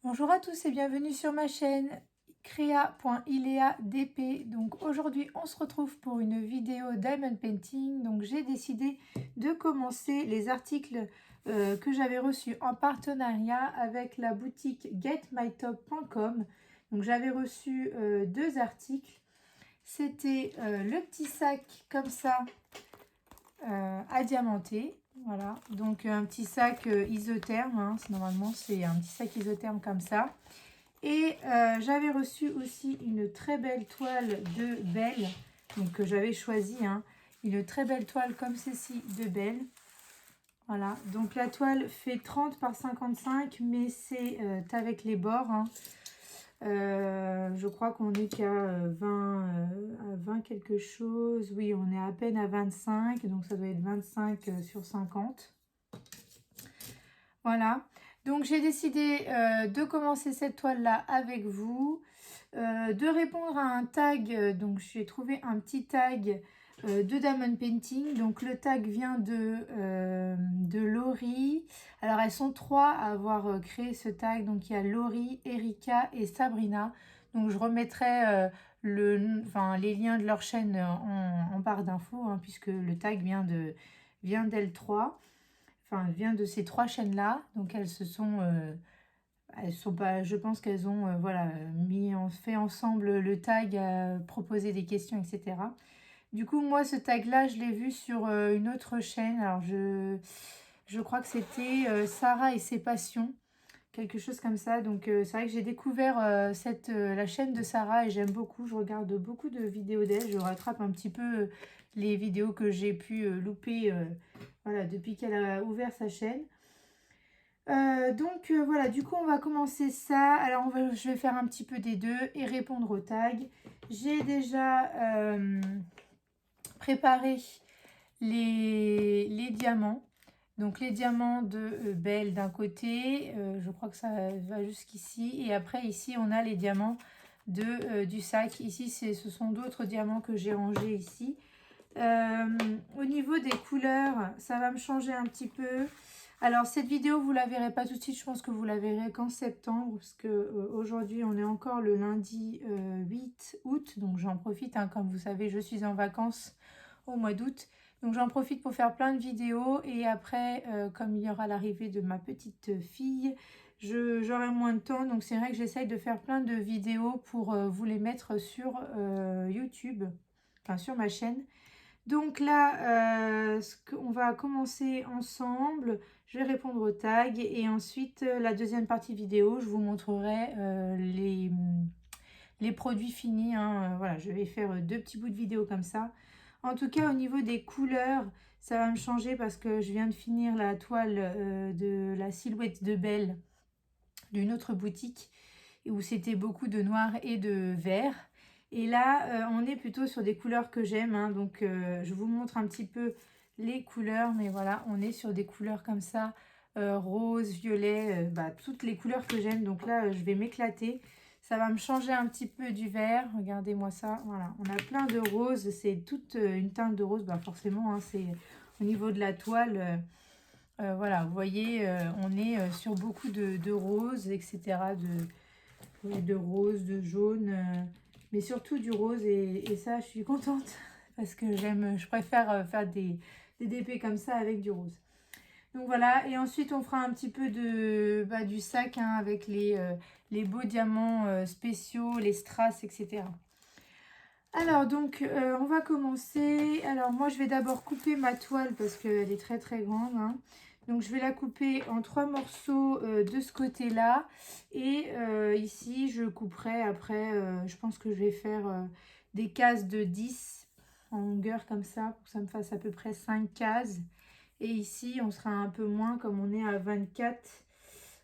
Bonjour à tous et bienvenue sur ma chaîne crea.ileadp. Donc aujourd'hui on se retrouve pour une vidéo diamond painting. Donc j'ai décidé de commencer les articles que j'avais reçus en partenariat avec la boutique getmytop.com. Donc j'avais reçu deux articles. C'était le petit sac comme ça à diamanter. Voilà, donc un petit sac isotherme, hein. Normalement c'est un petit sac isotherme comme ça. Et j'avais reçu aussi une très belle toile de Belle, donc que j'avais choisie, hein, une très belle toile comme ceci de Belle. Voilà, donc la toile fait 30 par 55, mais c'est avec les bords, hein. Je crois qu'on est qu'à 20 quelque chose. Oui, on est à peine à 25, donc ça doit être 25 sur 50. Voilà, donc j'ai décidé de commencer cette toile-là avec vous, de répondre à un tag. Donc j'ai trouvé un petit tag de Diamond Painting. Donc le tag vient de Laurie. Alors elles sont trois à avoir créé ce tag. Donc il y a Laurie, Erika et Sabrina. Donc je remettrai les liens de leur chaîne en barre d'infos, hein, puisque le tag vient d'elles trois. Enfin, vient de ces trois chaînes-là. Donc elles sont pas, je pense qu'elles ont voilà, fait ensemble le tag, proposé des questions, etc. Du coup, moi, ce tag-là, je l'ai vu sur une autre chaîne. Alors, je crois que c'était Sarah et ses passions, quelque chose comme ça. Donc, c'est vrai que j'ai découvert la chaîne de Sarah et j'aime beaucoup. Je regarde beaucoup de vidéos d'elle. Je rattrape un petit peu les vidéos que j'ai pu louper voilà, depuis qu'elle a ouvert sa chaîne. Voilà, du coup on va commencer ça. Alors je vais faire un petit peu des deux et répondre aux tags. J'ai déjà préparé les diamants. Donc les diamants de Belle d'un côté, je crois que ça va jusqu'ici. Et après ici on a les diamants du sac. Ici ce sont d'autres diamants que j'ai rangés ici. Au niveau des couleurs, ça va me changer un petit peu. Alors cette vidéo vous la verrez pas tout de suite, je pense que vous la verrez qu'en septembre, parce que aujourd'hui on est encore le lundi 8 août, donc j'en profite, hein, comme vous savez je suis en vacances au mois d'août, donc j'en profite pour faire plein de vidéos. Et après comme il y aura l'arrivée de ma petite fille, j'aurai moins de temps, donc c'est vrai que j'essaye de faire plein de vidéos pour vous les mettre sur YouTube, enfin sur ma chaîne. Donc là, on va commencer ensemble. Je vais répondre aux tags et ensuite la deuxième partie vidéo, je vous montrerai les produits finis, hein. Voilà, je vais faire deux petits bouts de vidéo comme ça. En tout cas, au niveau des couleurs, ça va me changer parce que je viens de finir la toile de la silhouette de Belle d'une autre boutique où c'était beaucoup de noir et de vert. Et là, on est plutôt sur des couleurs que j'aime, hein. Donc, je vous montre un petit peu les couleurs. Mais voilà, on est sur des couleurs comme ça, rose, violet, toutes les couleurs que j'aime. Donc là, je vais m'éclater. Ça va me changer un petit peu du vert. Regardez-moi ça. Voilà, on a plein de roses. C'est toute une teinte de rose. Forcément, hein, c'est au niveau de la toile. Voilà, vous voyez, on est sur beaucoup de roses, etc. De rose, de jaune, mais surtout du rose. Et ça, je suis contente parce que je préfère faire des DP comme ça avec du rose. Donc voilà, et ensuite on fera un petit peu du sac, hein, avec les beaux diamants spéciaux, les strass, etc. Alors donc on va commencer. Alors moi je vais d'abord couper ma toile parce qu'elle est très très grande, hein. Donc je vais la couper en 3 morceaux de ce côté là. Et ici je couperai après, je pense que je vais faire des cases de 10 en longueur comme ça, pour que ça me fasse à peu près 5 cases. Et ici on sera un peu moins, comme on est à 24.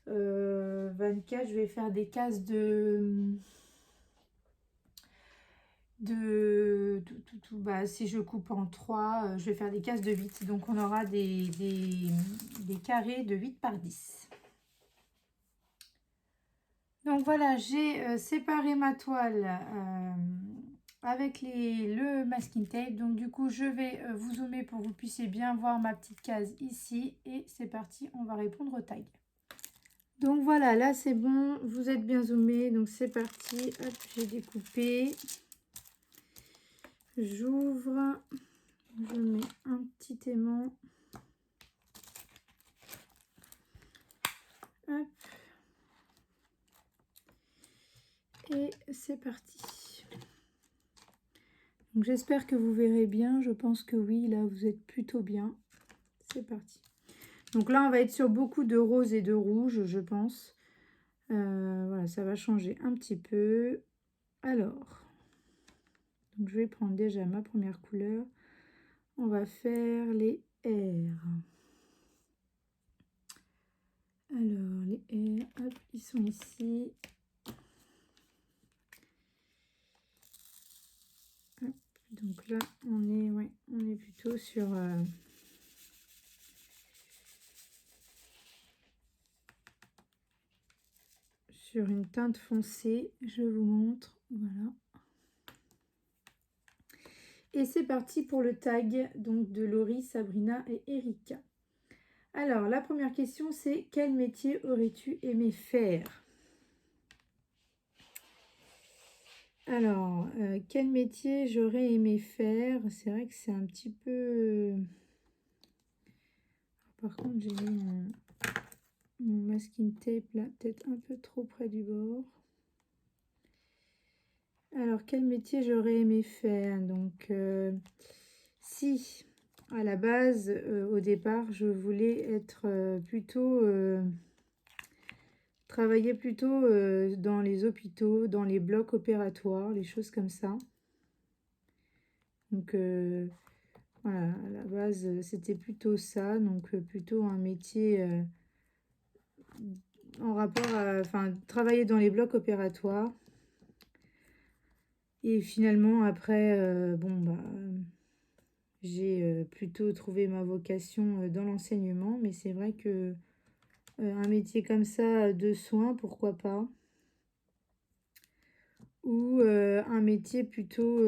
24, je vais faire des cases si je coupe en 3, je vais faire des cases de 8. Donc on aura des carrés de 8 par 10. Donc voilà, j'ai séparé ma toile avec le masking tape. Donc du coup je vais vous zoomer pour que vous puissiez bien voir ma petite case ici. Et c'est parti, on va répondre au tag. Donc voilà, là c'est bon, vous êtes bien zoomé, donc c'est parti. Hop, j'ai découpé. J'ouvre, je mets un petit aimant. Hop. Et c'est parti. Donc j'espère que vous verrez bien. Je pense que oui, là vous êtes plutôt bien. C'est parti. Donc là on va être sur beaucoup de rose et de rouge, je pense. Voilà, ça va changer un petit peu. Alors, donc je vais prendre déjà ma première couleur. On va faire les R. Alors, les R, hop, ils sont ici. Hop, donc là, on est plutôt sur... sur une teinte foncée, je vous montre, voilà. Et c'est parti pour le tag donc de Laurie, Sabrina et Erika. Alors, la première question, c'est quel métier aurais-tu aimé faire? Alors, quel métier j'aurais aimé faire? C'est vrai que c'est un petit peu... Par contre, j'ai mis mon masking tape là, peut-être un peu trop près du bord. Alors, quel métier j'aurais aimé faire? Donc, si à la base, au départ, je voulais être plutôt... travailler plutôt dans les hôpitaux, dans les blocs opératoires, les choses comme ça. Donc, voilà, à la base, c'était plutôt ça. Donc, plutôt un métier en rapport à... Enfin, travailler dans les blocs opératoires. Et finalement, après, bon, bah... j'ai plutôt trouvé ma vocation dans l'enseignement, mais c'est vrai que un métier comme ça de soins, pourquoi pas. Ou un métier plutôt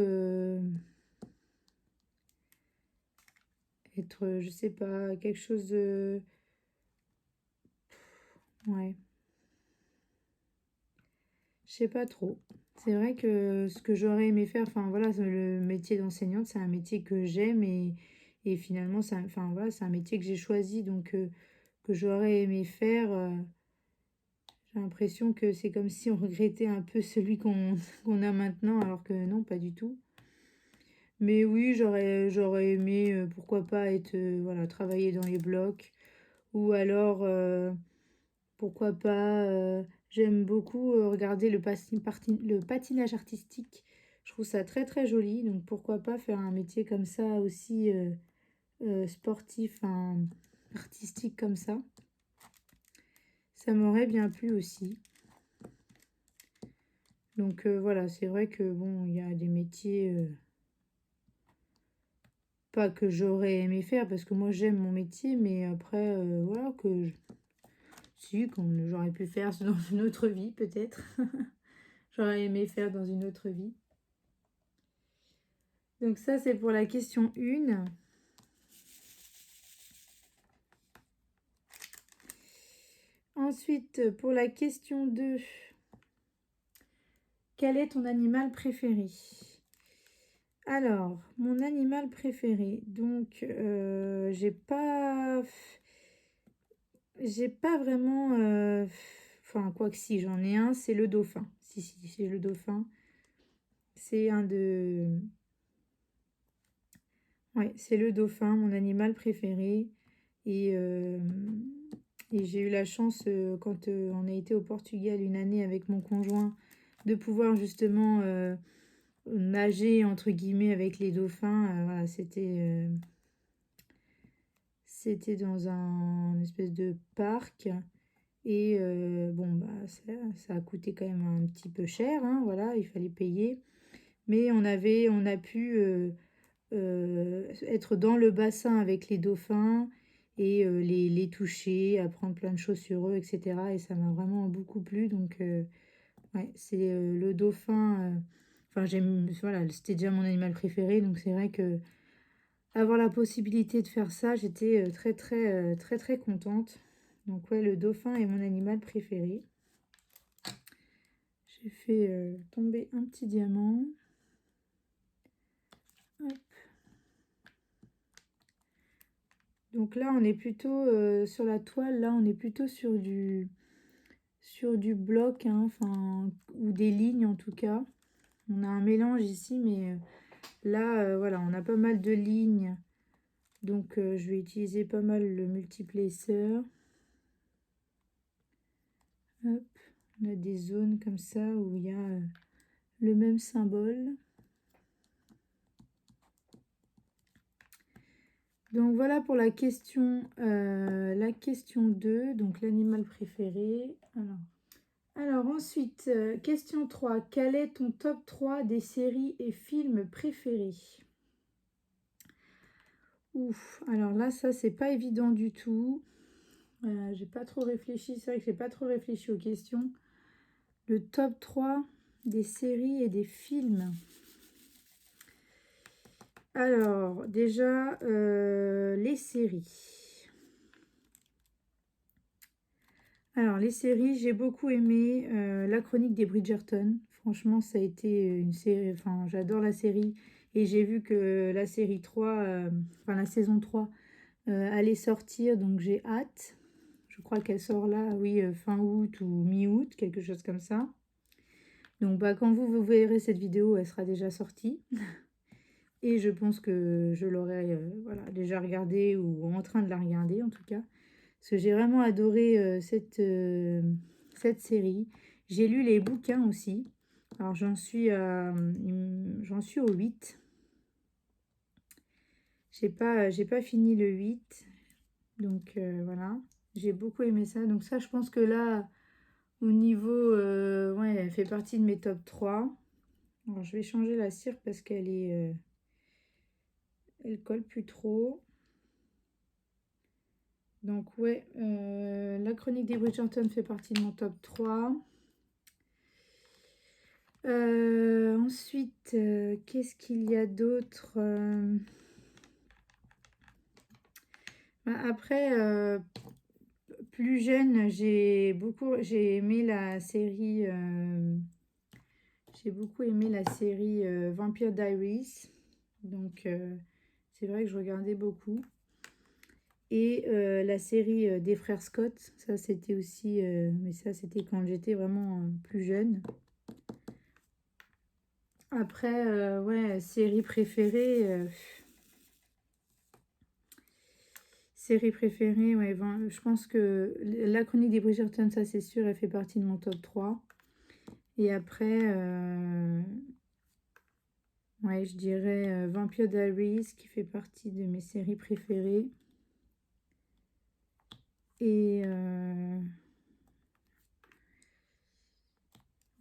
être, je sais pas, quelque chose de... Ouais. Je sais pas trop. C'est vrai que ce que j'aurais aimé faire, enfin voilà, le métier d'enseignante, c'est un métier que j'aime et finalement, enfin, voilà, c'est un métier que j'ai choisi, donc que j'aurais aimé faire. J'ai l'impression que c'est comme si on regrettait un peu celui qu'on a maintenant, alors que non, pas du tout. Mais oui, j'aurais aimé, pourquoi pas, être, voilà, travailler dans les blocs. Ou alors, pourquoi pas, j'aime beaucoup regarder le patinage artistique. Je trouve ça très très joli. Donc pourquoi pas faire un métier comme ça aussi sportif, artistique comme ça. Ça m'aurait bien plu aussi. Donc voilà, c'est vrai que bon, il y a des métiers pas que j'aurais aimé faire parce que moi j'aime mon métier, mais après voilà si j'aurais pu faire dans une autre vie peut-être. J'aurais aimé faire dans une autre vie. Donc ça c'est pour la question 1. Ensuite pour la question 2. Quel est ton animal préféré? Alors, mon animal préféré, donc j'ai pas vraiment, enfin quoi que si, j'en ai un, c'est le dauphin. Si, c'est le dauphin. C'est un de... Ouais, c'est le dauphin, mon animal préféré. Et, euh, et j'ai eu la chance, quand on a été au Portugal une année avec mon conjoint, de pouvoir justement nager, entre guillemets, avec les dauphins. Voilà, c'était dans un espèce de parc. Et bon, bah, ça a coûté quand même un petit peu cher, hein, voilà, il fallait payer. Mais on a pu être dans le bassin avec les dauphins et les toucher, apprendre plein de choses sur eux, etc. Et ça m'a vraiment beaucoup plu. Donc, ouais, c'est le dauphin. Enfin, voilà, c'était déjà mon animal préféré. Donc, c'est vrai que avoir la possibilité de faire ça, j'étais très, très, très, très contente. Donc ouais, le dauphin est mon animal préféré. J'ai fait tomber un petit diamant. Hop. Donc là, on est plutôt sur la toile, là, on est plutôt sur du bloc, hein, enfin, ou des lignes en tout cas. On a un mélange ici, mais là, voilà, on a pas mal de lignes. Donc, je vais utiliser pas mal le multiplaceur. Hop, on a des zones comme ça où il y a le même symbole. Donc voilà pour la question 2, donc l'animal préféré. Alors ensuite, question 3. Quel est ton top 3 des séries et films préférés? Ouf, alors là, ça, c'est pas évident du tout. J'ai pas trop réfléchi, c'est vrai que j'ai pas trop réfléchi aux questions. Le top 3 des séries et des films. Alors, déjà, les séries. Alors, les séries, j'ai beaucoup aimé La Chronique des Bridgerton. Franchement, ça a été une série, enfin, j'adore la série. Et j'ai vu que la série 3, enfin la saison 3, allait sortir, donc j'ai hâte. Je crois qu'elle sort là, oui, fin août ou mi-août, quelque chose comme ça. Donc, bah, quand vous verrez cette vidéo, elle sera déjà sortie. Et je pense que je l'aurai voilà, déjà regardée ou en train de la regarder en tout cas. Parce que j'ai vraiment adoré cette série. J'ai lu les bouquins aussi. Alors j'en suis au 8. J'ai pas fini le 8. Donc voilà. J'ai beaucoup aimé ça. Donc ça, je pense que là, au niveau... ouais, elle fait partie de mes top 3. Alors je vais changer la cire parce qu'elle est... elle colle plus trop. Donc ouais, la chronique des Bridgerton fait partie de mon top 3. Ensuite, qu'est-ce qu'il y a d'autre? Après, plus jeune, j'ai aimé la série, Vampire Diaries. Donc, c'est vrai que je regardais beaucoup. Et la série des frères Scott, ça c'était aussi, mais ça c'était quand j'étais vraiment plus jeune. Après, ouais, série préférée, ouais, je pense que la chronique des Bridgerton, ça c'est sûr, elle fait partie de mon top 3. Et après, ouais, je dirais Vampire Diaries, qui fait partie de mes séries préférées. Et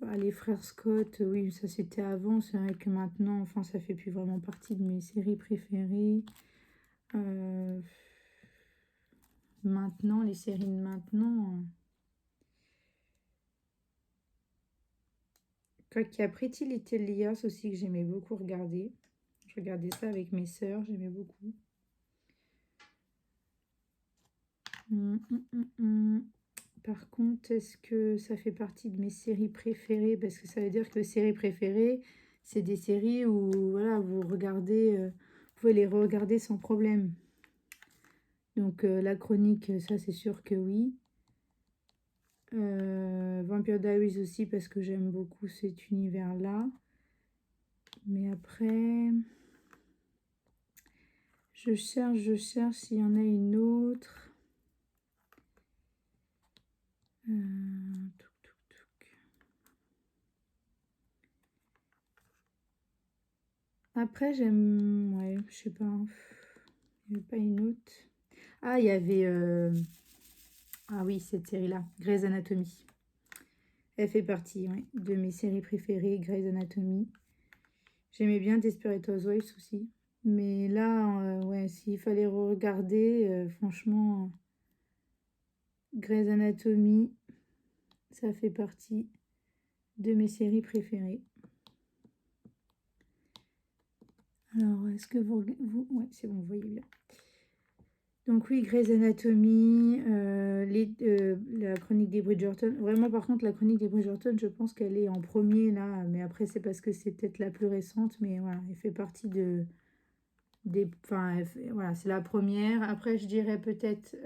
bah, les frères Scott, oui, ça c'était avant. C'est vrai que maintenant, enfin, ça fait plus vraiment partie de mes séries préférées. Maintenant, les séries de maintenant. Quoi qu'il y a Pretty Little Liars aussi que j'aimais beaucoup regarder. Je regardais ça avec mes sœurs, j'aimais beaucoup. Par contre, est-ce que ça fait partie de mes séries préférées? Parce que ça veut dire que les séries préférées, c'est des séries où voilà, vous regardez, vous pouvez les regarder sans problème. Donc la chronique, ça c'est sûr que oui. Vampire Diaries aussi parce que j'aime beaucoup cet univers-là. Mais après, je cherche s'il y en a une autre. Après, j'aime... Ouais, je sais pas. Il n'y avait pas une autre. Ah, il y avait... Ah oui, cette série-là. Grey's Anatomy. Elle fait partie, ouais, de mes séries préférées, Grey's Anatomy. J'aimais bien Desperate Housewives aussi. Mais là, ouais, s'il fallait regarder, franchement, Grey's Anatomy, ça fait partie de mes séries préférées. Alors, est-ce que vous... Ouais, c'est bon, vous voyez bien. Donc oui, Grey's Anatomy, la chronique des Bridgerton. Vraiment, par contre, la chronique des Bridgerton, je pense qu'elle est en premier là. Mais après, c'est parce que c'est peut-être la plus récente. Mais voilà, elle fait partie enfin, voilà, c'est la première. Après, je dirais peut-être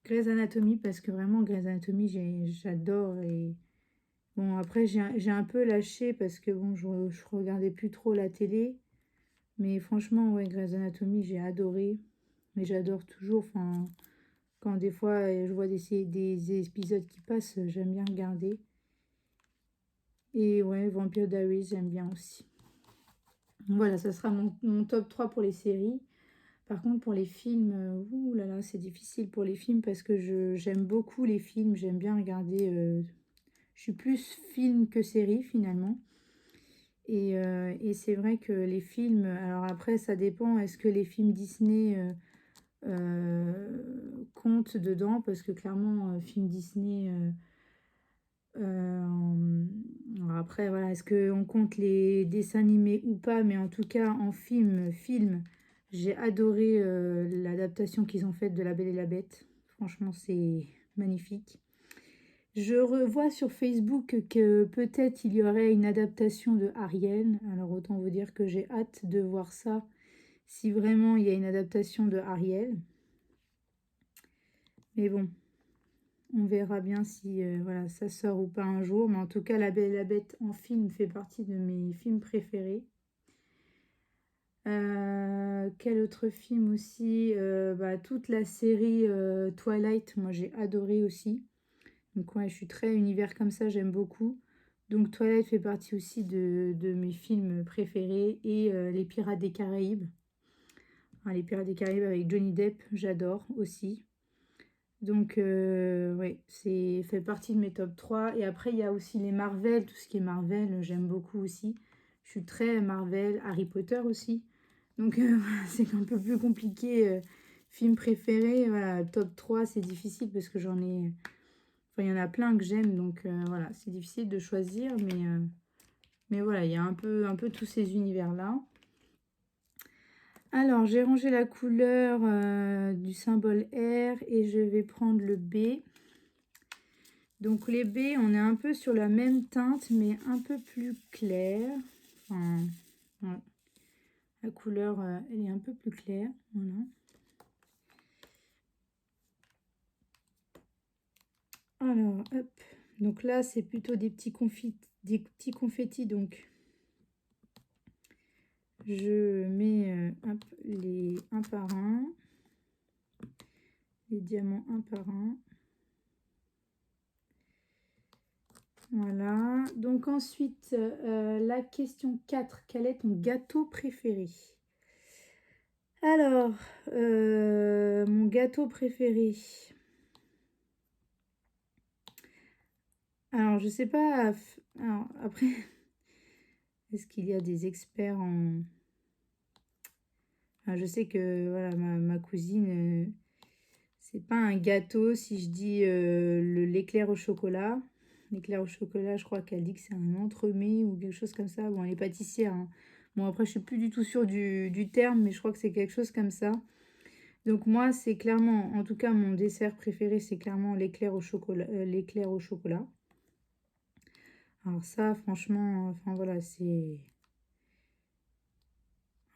Grey's Anatomy, parce que vraiment, Grey's Anatomy, j'adore. Et bon, après, j'ai un peu lâché parce que bon, je regardais plus trop la télé. Mais franchement, ouais, Grey's Anatomy, j'ai adoré. Mais j'adore toujours. Enfin, quand des fois je vois des épisodes qui passent, j'aime bien regarder. Et ouais, Vampire Diaries, j'aime bien aussi. Voilà, ça sera mon top 3 pour les séries. Par contre, pour les films, ouh là là, c'est difficile pour les films parce que j'aime beaucoup les films. J'aime bien regarder. Je suis plus film que série finalement. Et c'est vrai que les films, alors après, ça dépend. Est-ce que les films Disney comptent dedans? Parce que clairement, film Disney. Alors après, voilà, est-ce qu'on compte les dessins animés ou pas? Mais en tout cas, en film, j'ai adoré l'adaptation qu'ils ont faite de La Belle et la Bête. Franchement, c'est magnifique. Je revois sur Facebook que peut-être il y aurait une adaptation de Ariel. Alors autant vous dire que j'ai hâte de voir ça, si vraiment il y a une adaptation de Ariel. Mais bon, on verra bien si voilà, ça sort ou pas un jour. Mais en tout cas, La Belle et la Bête en film fait partie de mes films préférés. Quel autre film aussi? Bah, toute la série Twilight, moi j'ai adoré aussi. Donc ouais, je suis très univers comme ça, j'aime beaucoup. Donc Twilight fait partie aussi de mes films préférés. Et Les Pirates des Caraïbes. Enfin, Les Pirates des Caraïbes avec Johnny Depp, j'adore aussi. Donc ouais, c'est fait partie de mes top 3. Et après, il y a aussi les Marvel, tout ce qui est Marvel, j'aime beaucoup aussi. Je suis très Marvel, Harry Potter aussi. Donc voilà, c'est un peu plus compliqué. Film préféré, voilà, top 3 c'est difficile parce que j'en ai... Enfin, il y en a plein que j'aime, donc voilà, c'est difficile de choisir, mais voilà, il y a un peu tous ces univers-là. Alors, j'ai rangé la couleur du symbole R et je vais prendre le B. Donc les B, on est un peu sur la même teinte, mais un peu plus clair. Enfin, ouais. La couleur, elle est un peu plus claire. Voilà. Alors, hop. Donc là, c'est plutôt des petits confettis. Donc, je mets hop, les un par un. Les diamants un par un. Voilà. Donc ensuite, la question 4. Quel est ton gâteau préféré? Alors, mon gâteau préféré. Alors, je sais pas. Alors, après, est-ce qu'il y a des experts en... Enfin, je sais que voilà, ma cousine, c'est pas un gâteau si je dis l'éclair au chocolat. L'éclair au chocolat, je crois qu'elle dit que c'est un entremets ou quelque chose comme ça. Bon, elle est pâtissière, hein. Bon, après, je suis plus du tout sûre du terme, mais je crois que c'est quelque chose comme ça. Donc moi, c'est clairement, en tout cas, mon dessert préféré, c'est clairement l'éclair au chocolat. L'éclair au chocolat. Alors ça, franchement, enfin voilà, c'est...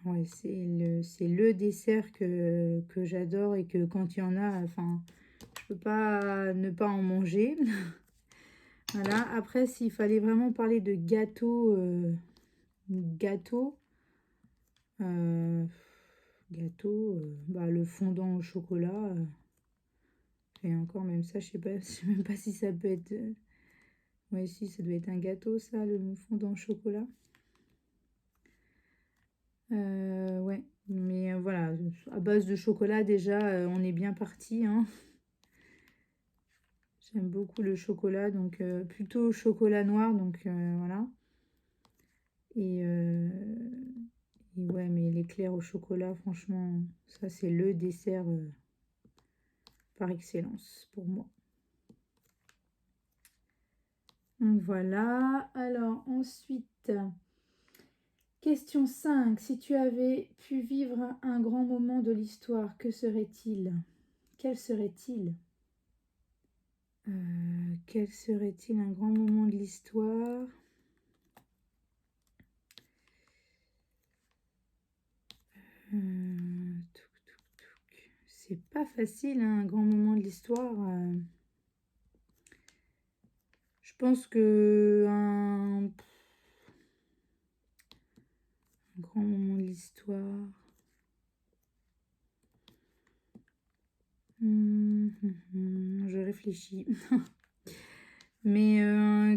Ouais, c'est le dessert que j'adore et que quand il y en a, enfin, je peux pas ne pas en manger. Voilà, après, s'il fallait vraiment parler de gâteau, euh, bah, le fondant au chocolat, et encore même ça, je sais pas, je sais même pas si ça peut être... ouais, si, ça doit être un gâteau, ça, le fondant au chocolat. Ouais, mais voilà, à base de chocolat, déjà, on est bien parti, hein. J'aime beaucoup le chocolat, donc plutôt chocolat noir, donc voilà. Et, ouais, mais l'éclair au chocolat, franchement, ça c'est le dessert par excellence pour moi. Donc voilà, alors ensuite, Question 5. Si tu avais pu vivre un grand moment de l'histoire, que serait-il? Quel serait-il? Quel serait-il un grand moment de l'histoire? C'est pas facile, hein, un grand moment de l'histoire. Je pense que un grand moment de l'histoire. Je réfléchis. Mais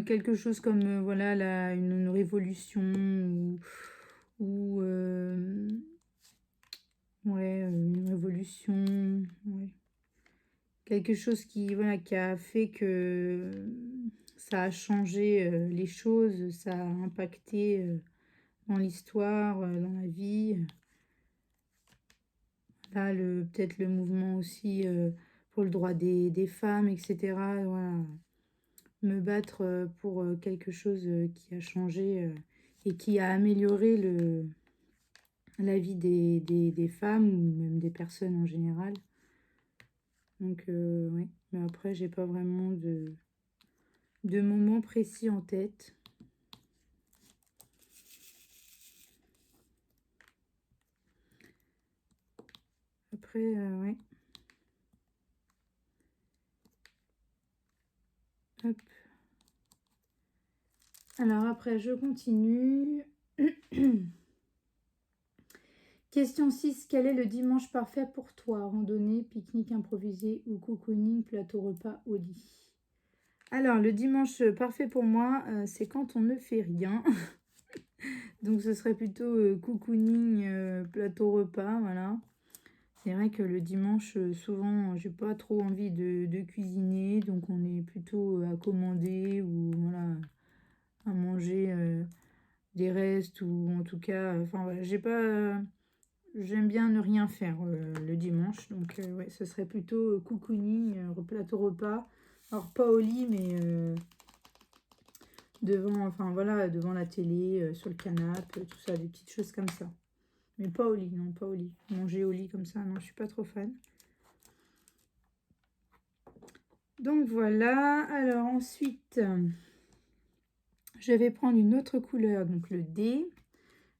quelque chose comme voilà une révolution ou ouais, une révolution, ouais. Quelque chose qui voilà qui a fait que ça a changé les choses, ça a impacté dans l'histoire, dans la vie. Là, peut-être le mouvement aussi pour le droit des femmes, etc. Voilà. Me battre pour quelque chose qui a changé et qui a amélioré la vie des femmes ou même des personnes en général. Donc, oui. Mais après, j'ai pas vraiment de moment précis en tête. Après, ouais. Hop. Alors après, je continue. Question 6. Quel est le dimanche parfait pour toi? Randonnée, pique-nique improvisé ou cocooning, plateau repas au lit? Alors, le dimanche parfait pour moi, c'est quand on ne fait rien. Donc, ce serait plutôt cocooning, plateau repas, voilà. C'est vrai que le dimanche, souvent, j'ai pas trop envie de cuisiner. Donc, on est plutôt à commander ou voilà, à manger des restes ou en tout cas, enfin voilà, j'aime bien ne rien faire le dimanche. Donc, ouais, ce serait plutôt cocooning, plateau repas. Alors, pas au lit, mais devant, enfin voilà, devant la télé, sur le canapé, tout ça, des petites choses comme ça. Mais pas au lit, non, pas au lit. Manger au lit comme ça, non, je suis pas trop fan. Donc voilà, alors ensuite, je vais prendre une autre couleur, donc le D.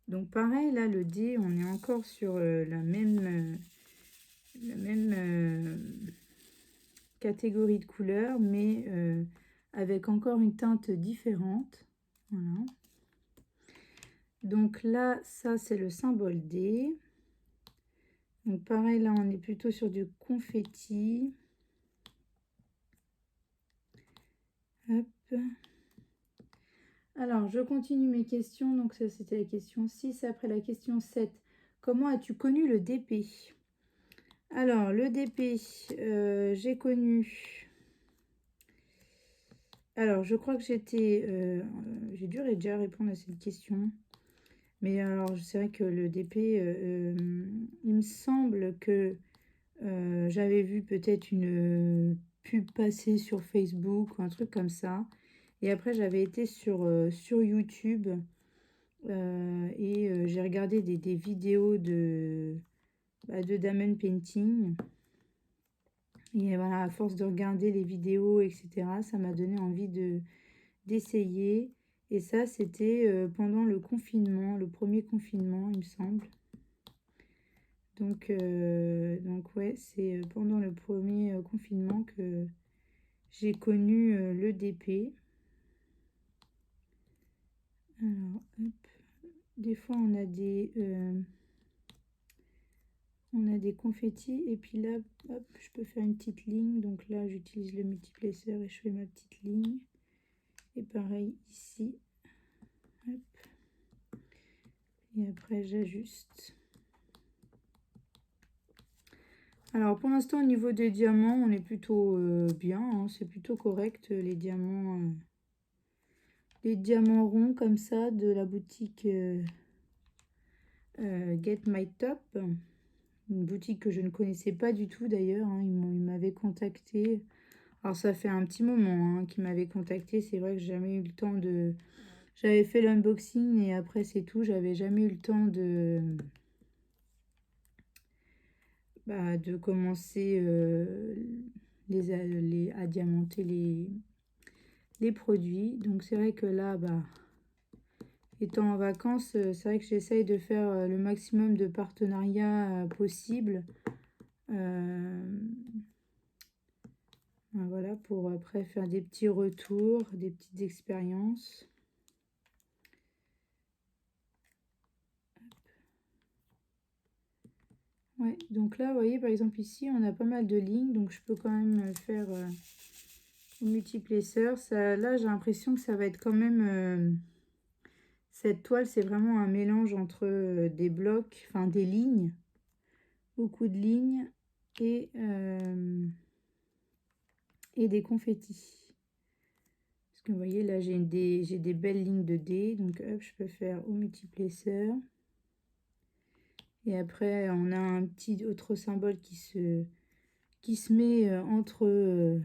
Donc pareil, là, le D, on est encore sur la même catégorie de couleurs, mais avec encore une teinte différente. Voilà. Donc là, ça, c'est le symbole D. Donc pareil, là, on est plutôt sur du confetti. Hop. Alors, je continue mes questions. Donc ça, c'était la question 6. Après la question 7. Comment as-tu connu le DP? Alors, le DP, j'ai connu... Alors, je crois que j'ai dû déjà répondre à cette question. Mais alors, c'est vrai que le DP, il me semble que j'avais vu peut-être une pub passer sur Facebook ou un truc comme ça. Et après, j'avais été sur YouTube et j'ai regardé des vidéos de Diamond Painting. Et voilà, à force de regarder les vidéos, etc., ça m'a donné envie d'essayer. Et ça, c'était pendant le confinement, le premier confinement, il me semble. Donc ouais, c'est pendant le premier confinement que j'ai connu le DP. Alors, hop. Des fois, on a des confettis. Et puis là, hop, je peux faire une petite ligne. Donc là, j'utilise le multiplaceur et je fais ma petite ligne. Et pareil ici. Hop. Et après, j'ajuste. Alors, pour l'instant, au niveau des diamants, on est plutôt bien. Hein, c'est plutôt correct, les diamants ronds comme ça de la boutique Get My Top. Une boutique que je ne connaissais pas du tout d'ailleurs. Hein, ils m'avaient contacté. Alors, ça fait un petit moment hein, qu'ils m'avaient contacté. C'est vrai que j'ai jamais eu le temps J'avais fait l'unboxing et après c'est tout. J'avais jamais eu le temps de commencer à diamanter les produits. Donc c'est vrai que là, étant en vacances, c'est vrai que j'essaye de faire le maximum de partenariats possibles. Voilà, pour après faire des petits retours, des petites expériences. Ouais, donc là, vous voyez, par exemple, ici, on a pas mal de lignes, donc je peux quand même faire une multiplaceur. Ça, là, j'ai l'impression que ça va être quand même... cette toile, c'est vraiment un mélange entre des blocs, enfin des lignes, beaucoup de lignes, et des confettis. Parce que vous voyez, là, j'ai des belles lignes de dés, donc hop, je peux faire au multiplaceur. Et après, on a un petit autre symbole qui se met entre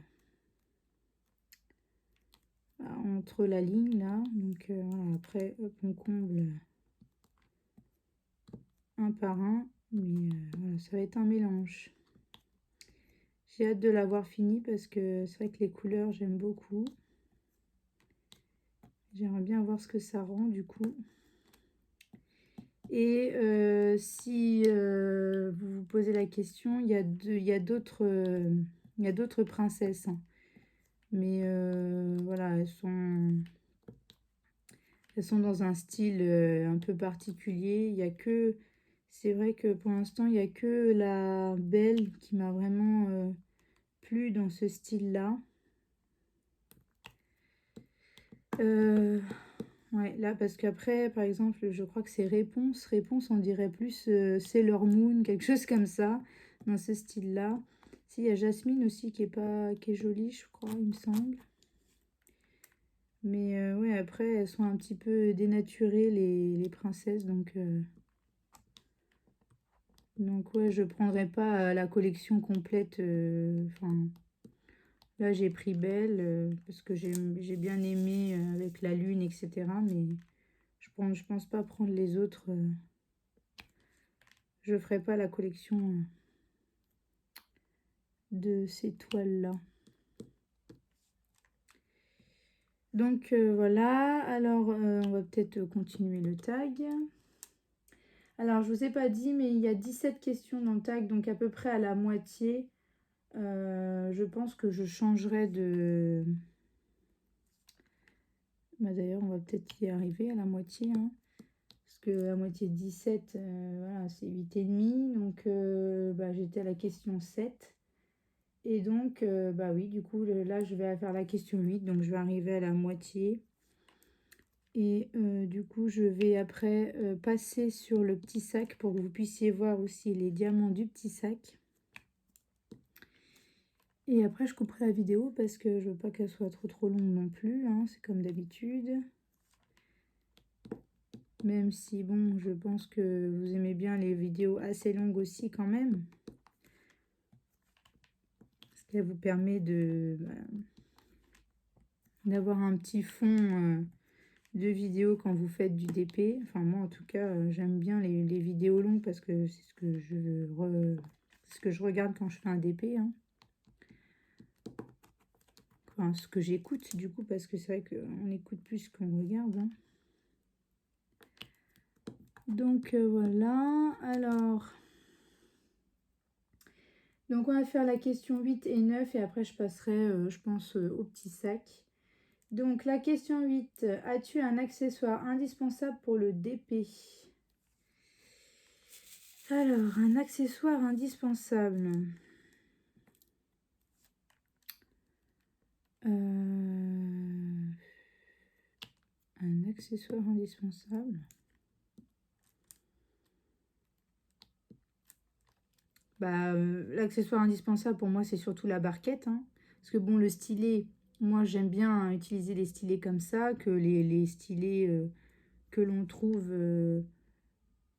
la ligne là. Donc voilà, après, hop, on comble un par un. Mais voilà, ça va être un mélange. J'ai hâte de l'avoir fini parce que c'est vrai que les couleurs, j'aime beaucoup. J'aimerais bien voir ce que ça rend du coup. Et si vous vous posez la question, il y a d'autres princesses. Hein. Mais voilà, elles sont dans un style un peu particulier. C'est vrai que pour l'instant, il n'y a que la Belle qui m'a vraiment plu dans ce style-là. Ouais, là, parce qu'après, par exemple, je crois que c'est Réponse. Réponse, on dirait plus Sailor Moon, quelque chose comme ça, dans ce style-là. Si, il y a Jasmine aussi qui est jolie, je crois, il me semble. Mais ouais, après, elles sont un petit peu dénaturées, les princesses, donc ouais, je prendrai pas la collection complète. Enfin, là, j'ai pris Belle, parce que j'ai bien aimé avec la lune, etc. Mais je pense pas prendre les autres. Je ferai pas la collection de ces toiles-là. Donc voilà, alors on va peut-être continuer le tag. Alors je vous ai pas dit, mais il y a 17 questions dans le tag, donc à peu près à la moitié. Je pense que je changerai de... D'ailleurs, on va peut-être y arriver à la moitié. Hein, parce que la moitié de 17, voilà, c'est 8,5. Donc j'étais à la question 7. Et donc, oui, du coup, là, je vais faire la question 8. Donc, je vais arriver à la moitié. Et du coup, je vais après passer sur le petit sac pour que vous puissiez voir aussi les diamants du petit sac. Et après, je couperai la vidéo parce que je veux pas qu'elle soit trop longue non plus. Hein, c'est comme d'habitude. Même si, bon, je pense que vous aimez bien les vidéos assez longues aussi quand même. Parce qu'elle vous permet d'avoir un petit fond de vidéos quand vous faites du DP. Enfin, moi, en tout cas, j'aime bien les vidéos longues parce que c'est ce que je regarde quand je fais un DP. Hein. Enfin, ce que j'écoute, du coup, parce que c'est vrai qu'on écoute plus qu'on regarde. Hein. Donc, voilà. Alors... Donc, on va faire la question 8 et 9 et après, je passerai, je pense, au petit sac. Donc, la question 8. As-tu un accessoire indispensable pour le DP? Alors, un accessoire indispensable. Un accessoire indispensable. L'accessoire indispensable pour moi, c'est surtout la barquette. Hein. Parce que bon, le stylet, moi j'aime bien utiliser les stylets comme ça, que les stylets que l'on trouve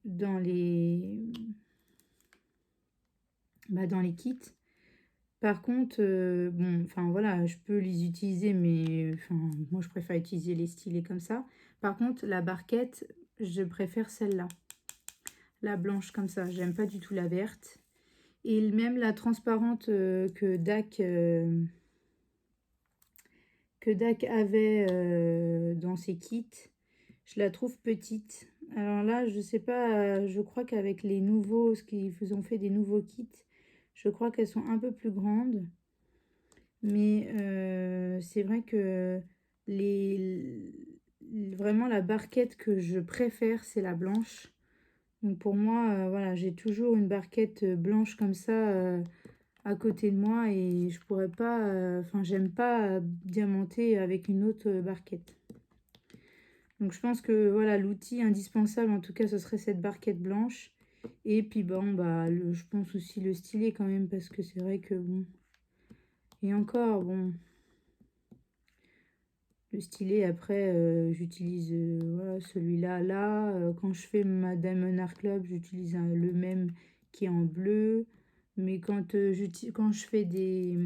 dans dans les kits. Par contre, bon, enfin voilà, je peux les utiliser, mais enfin, moi je préfère utiliser les stylets comme ça. Par contre, la barquette, je préfère celle-là. La blanche comme ça, j'aime pas du tout la verte. Et même la transparente que DAC avait dans ses kits, je la trouve petite. Alors là, je sais pas, je crois qu'avec les nouveaux, ce qu'ils vous ont fait des nouveaux kits, je crois qu'elles sont un peu plus grandes. Mais c'est vrai que vraiment la barquette que je préfère, c'est la blanche. Donc pour moi, voilà, j'ai toujours une barquette blanche comme ça à côté de moi et je pourrais pas, enfin j'aime pas diamanter avec une autre barquette. Donc je pense que voilà, l'outil indispensable en tout cas ce serait cette barquette blanche. Et puis bon bah je pense aussi le stylet quand même parce que c'est vrai que bon. Et encore bon. Le stylet après j'utilise voilà, celui-là là. Quand je fais ma Diamond Art Club j'utilise le même qui est en bleu. Mais quand je fais des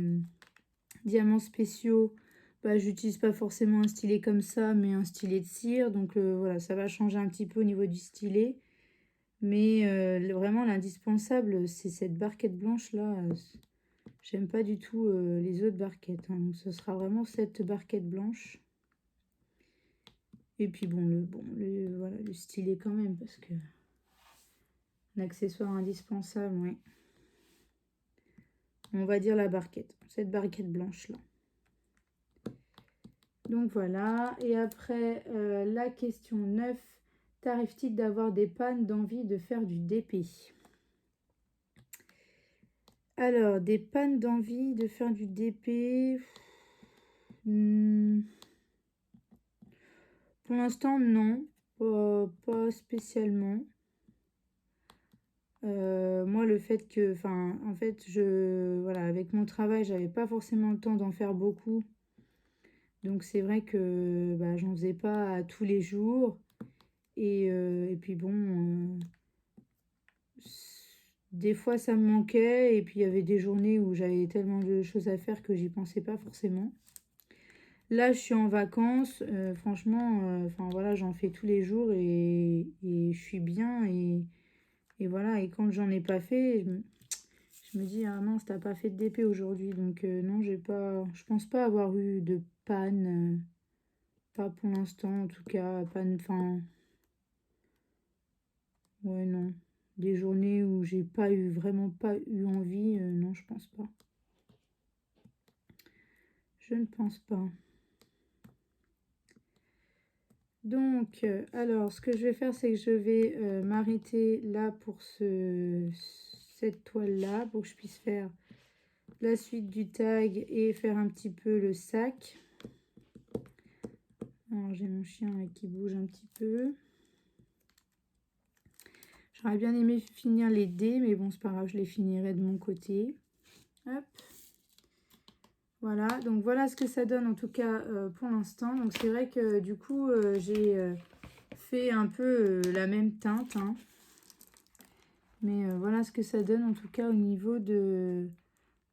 diamants spéciaux, bah, j'utilise pas forcément un stylet comme ça, mais un stylet de cire. Donc voilà, ça va changer un petit peu au niveau du stylet. Mais vraiment l'indispensable, c'est cette barquette blanche là. J'aime pas du tout les autres barquettes. Hein. Donc ce sera vraiment cette barquette blanche. Et puis bon, voilà, le stylet quand même, parce que l'accessoire indispensable, oui. On va dire la barquette, cette barquette blanche là. Donc voilà, et après la question 9, t'arrive-t-il d'avoir des pannes d'envie de faire du DP? Alors, des pannes d'envie de faire du DP, pour l'instant non, pas spécialement. Moi, le fait que, enfin, en fait, voilà, avec mon travail, j'avais pas forcément le temps d'en faire beaucoup. Donc, c'est vrai que bah, j'en faisais pas tous les jours. Et puis bon, des fois ça me manquait. Et puis, il y avait des journées où j'avais tellement de choses à faire que j'y pensais pas forcément. Là, je suis en vacances. Franchement, enfin voilà, j'en fais tous les jours et je suis bien. Et voilà, et quand j'en ai pas fait, je me dis, ah mince, t'as pas fait de DP aujourd'hui. Donc non, je pense pas avoir eu de panne. Pas pour l'instant, en tout cas, panne, enfin, ouais, non. Des journées où j'ai vraiment pas eu envie, non, je pense pas. Je ne pense pas. Donc, alors, ce que je vais faire, c'est que je vais m'arrêter là pour cette toile-là, pour que je puisse faire la suite du tag et faire un petit peu le sac. Alors, j'ai mon chien là, qui bouge un petit peu. J'aurais bien aimé finir les dés, mais bon, c'est pas grave, je les finirai de mon côté. Hop. Voilà, donc voilà ce que ça donne en tout cas pour l'instant. Donc c'est vrai que du coup, j'ai fait un peu la même teinte. Hein. Mais voilà ce que ça donne en tout cas au niveau des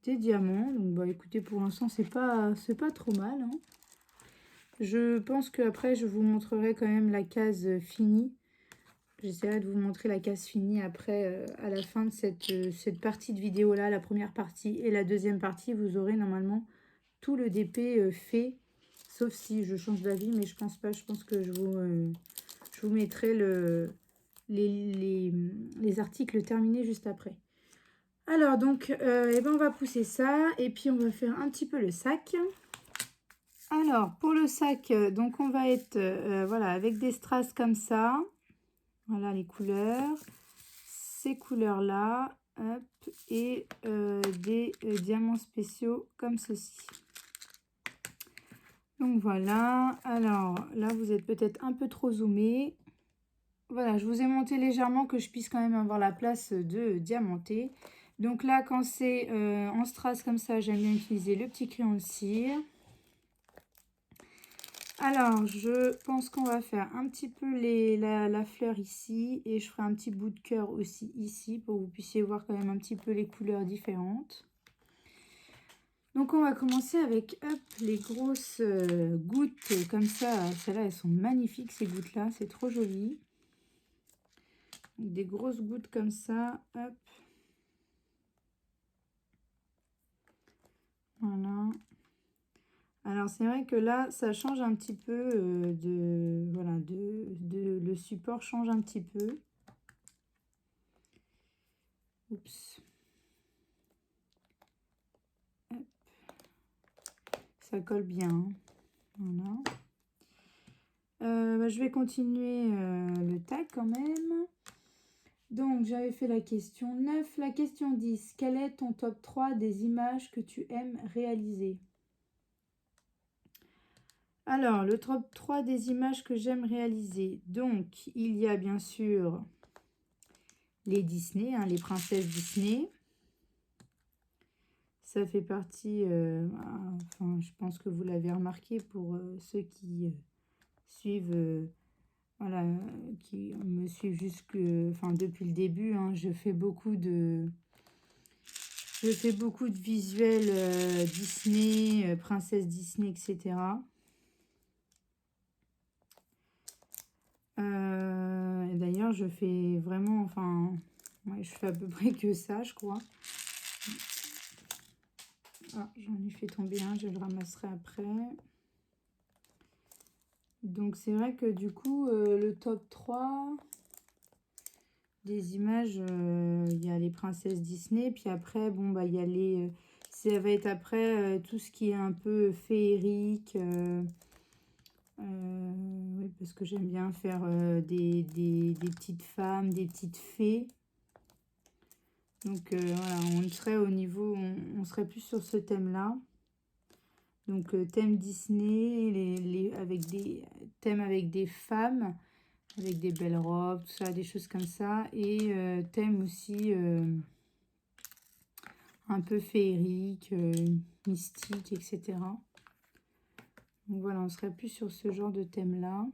diamants. Donc bah écoutez, pour l'instant, c'est pas trop mal. Hein. Je pense qu'après, je vous montrerai quand même la case finie. J'essaierai de vous montrer la case finie après, à la fin de cette partie de vidéo là, la première partie. Et la deuxième partie, vous aurez normalement tout le DP fait. Sauf si je change d'avis, mais je pense pas. Je pense que je vous mettrai les articles terminés juste après. Alors donc, eh ben on va pousser ça. Et puis on va faire un petit peu le sac. Alors, pour le sac, donc on va être voilà, avec des strass comme ça. Voilà les couleurs. Ces couleurs-là. Hop, et des diamants spéciaux comme ceci. Donc voilà. Alors là, vous êtes peut-être un peu trop zoomé. Voilà, je vous ai monté légèrement que je puisse quand même avoir la place de diamanter. Donc là, quand c'est en strass comme ça, j'aime bien utiliser le petit crayon de cire. Alors, je pense qu'on va faire un petit peu la fleur ici. Et je ferai un petit bout de cœur aussi ici pour que vous puissiez voir quand même un petit peu les couleurs différentes. Donc on va commencer avec hop, les grosses gouttes comme ça. Celles-là, elles sont magnifiques ces gouttes-là, c'est trop joli. Des grosses gouttes comme ça, hop. Voilà. Alors c'est vrai que là, ça change un petit peu voilà, le support change un petit peu. Oups. Hop. Ça colle bien, hein. Voilà. Bah, je vais continuer le tag quand même. Donc, j'avais fait la question 9. La question 10. Quel est ton top 3 des images que tu aimes réaliser? Alors, le top 3 des images que j'aime réaliser. Donc, il y a bien sûr les Disney, hein, les princesses Disney. Ça fait partie, enfin, je pense que vous l'avez remarqué pour ceux qui suivent, voilà, qui me suivent enfin, depuis le début, hein, je fais beaucoup de visuels Disney, princesse Disney, etc. D'ailleurs, je fais vraiment, enfin, ouais, je fais à peu près que ça, je crois. Ah, j'en ai fait tomber un, je le ramasserai après. Donc, c'est vrai que du coup, le top 3 des images, il y a les princesses Disney, puis après, bon, bah, il y a les... ça va être après tout ce qui est un peu féerique, oui, parce que j'aime bien faire des petites femmes, des petites fées. Donc voilà, on serait au niveau, on serait plus sur ce thème-là. Donc thème Disney, avec des thèmes avec des femmes, avec des belles robes, tout ça, des choses comme ça. Et thème aussi un peu féerique, mystique, etc. Donc voilà, on serait plus sur ce genre de thème-là.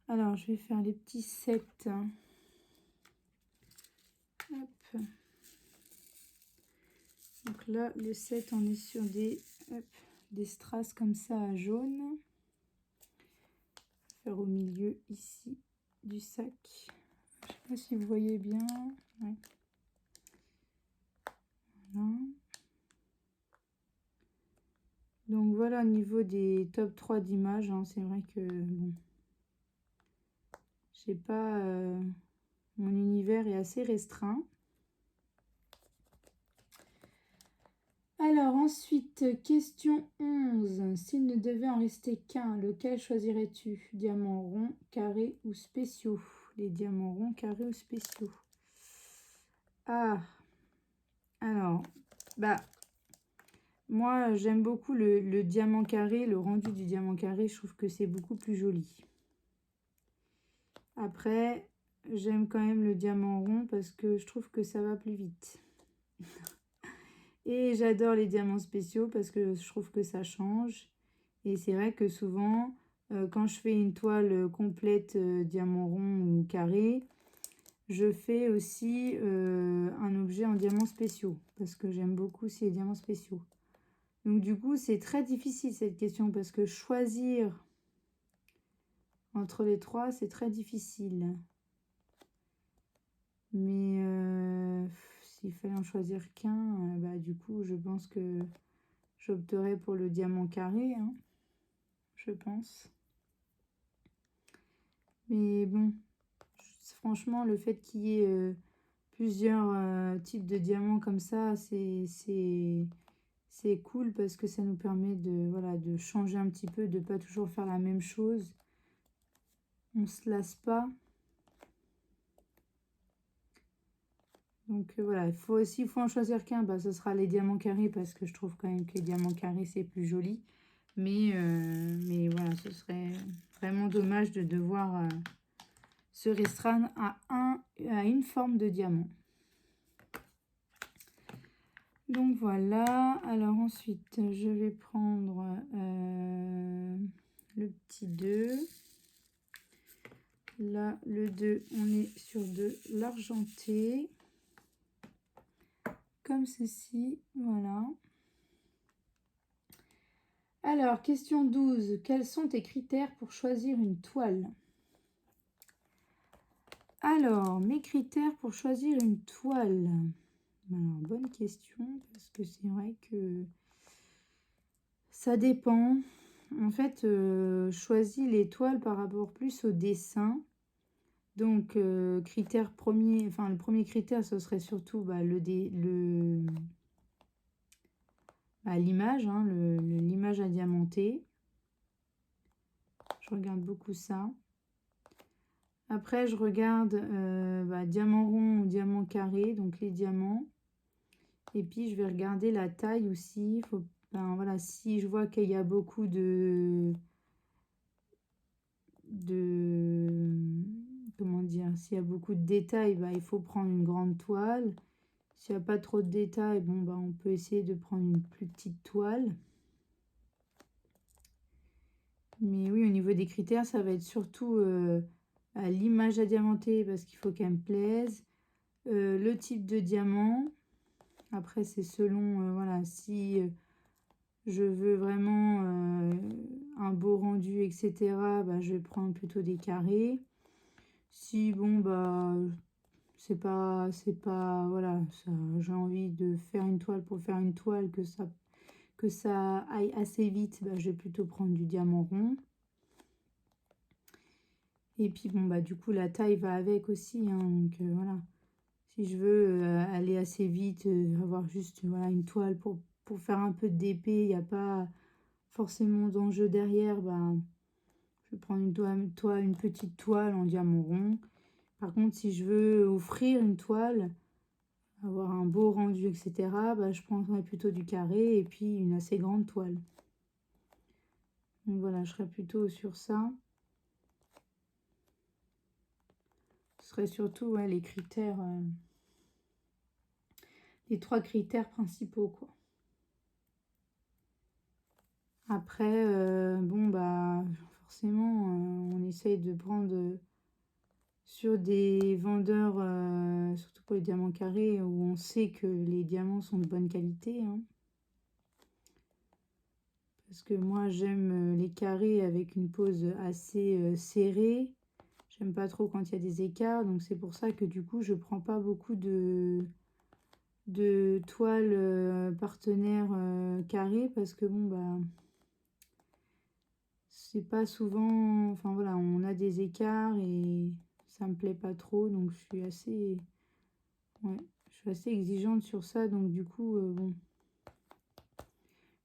Alors, je vais faire les petits sets. Hop. Donc là, le set, on est sur des strass comme ça à jaune. Faire au milieu ici du sac. Je sais pas si vous voyez bien. Ouais. Voilà. Donc voilà au niveau des top 3 d'images. Hein, c'est vrai que bon, j'ai pas... mon univers est assez restreint. Alors ensuite, question 11. S'il ne devait en rester qu'un, lequel choisirais-tu? Diamants ronds, carrés ou spéciaux? Les diamants ronds, carrés ou spéciaux? Ah, alors, bah, moi j'aime beaucoup le diamant carré, le rendu du diamant carré, je trouve que c'est beaucoup plus joli. Après, j'aime quand même le diamant rond parce que je trouve que ça va plus vite. Et j'adore les diamants spéciaux parce que je trouve que ça change. Et c'est vrai que souvent, quand je fais une toile complète diamant rond ou carré, je fais aussi un objet en diamants spéciaux parce que j'aime beaucoup ces diamants spéciaux. Donc du coup, c'est très difficile cette question parce que choisir entre les trois, c'est très difficile. Mais s'il fallait en choisir qu'un, bah, du coup, je pense que j'opterais pour le diamant carré, hein, je pense. Mais bon, franchement, le fait qu'il y ait plusieurs types de diamants comme ça, c'est cool parce que ça nous permet de, voilà, de changer un petit peu, de ne pas toujours faire la même chose. On ne se lasse pas. Donc voilà, s'il faut en choisir qu'un, bah, ce sera les diamants carrés parce que je trouve quand même que les diamants carrés, c'est plus joli. Mais voilà, ce serait vraiment dommage de devoir se restreindre à une forme de diamant. Donc voilà, alors ensuite je vais prendre le petit 2. Là, le 2, on est sur de l'argenté. Comme ceci, voilà. Alors, question 12. Quels sont tes critères pour choisir une toile? Alors, mes critères pour choisir une toile. Alors, bonne question, parce que c'est vrai que ça dépend. En fait, je choisis les toiles par rapport plus au dessin. Donc, critère premier, enfin, le premier critère, ce serait surtout l'image, hein, l'image à diamanter. Je regarde beaucoup ça. Après, je regarde diamant rond ou diamant carré, donc les diamants. Et puis, je vais regarder la taille aussi. Voilà, si je vois qu'il y a beaucoup comment dire, s'il y a beaucoup de détails, il faut prendre une grande toile. S'il n'y a pas trop de détails, bon, on peut essayer de prendre une plus petite toile. Mais oui, au niveau des critères, ça va être surtout l'image à diamanter parce qu'il faut qu'elle me plaise. Le type de diamant. Après, c'est selon, voilà, si je veux vraiment un beau rendu, etc., je vais prendre plutôt des carrés. Si, bon, c'est pas, voilà, j'ai envie de faire une toile pour faire une toile, que ça aille assez vite, je vais plutôt prendre du diamant rond. Et puis, bon, du coup, la taille va avec aussi, hein, donc voilà. Si je veux aller assez vite, avoir juste voilà, une toile pour faire un peu d'épée, il n'y a pas forcément d'enjeu derrière, je vais prendre une petite toile en diamant rond. Par contre, si je veux offrir une toile, avoir un beau rendu, etc., je prendrai plutôt du carré et puis une assez grande toile. Donc voilà, je serai plutôt sur ça. Ce serait surtout les critères, les 3 critères principaux, quoi. Après, forcément, on essaye de prendre sur des vendeurs, surtout pour les diamants carrés, où on sait que les diamants sont de bonne qualité, hein. Parce que moi, j'aime les carrés avec une pose assez serrée. J'aime pas trop quand il y a des écarts, donc c'est pour ça que du coup, je prends pas beaucoup de toiles partenaires carrées, parce que bon, c'est pas souvent, enfin voilà, on a des écarts et ça me plaît pas trop, donc je suis assez exigeante sur ça, donc du coup bon,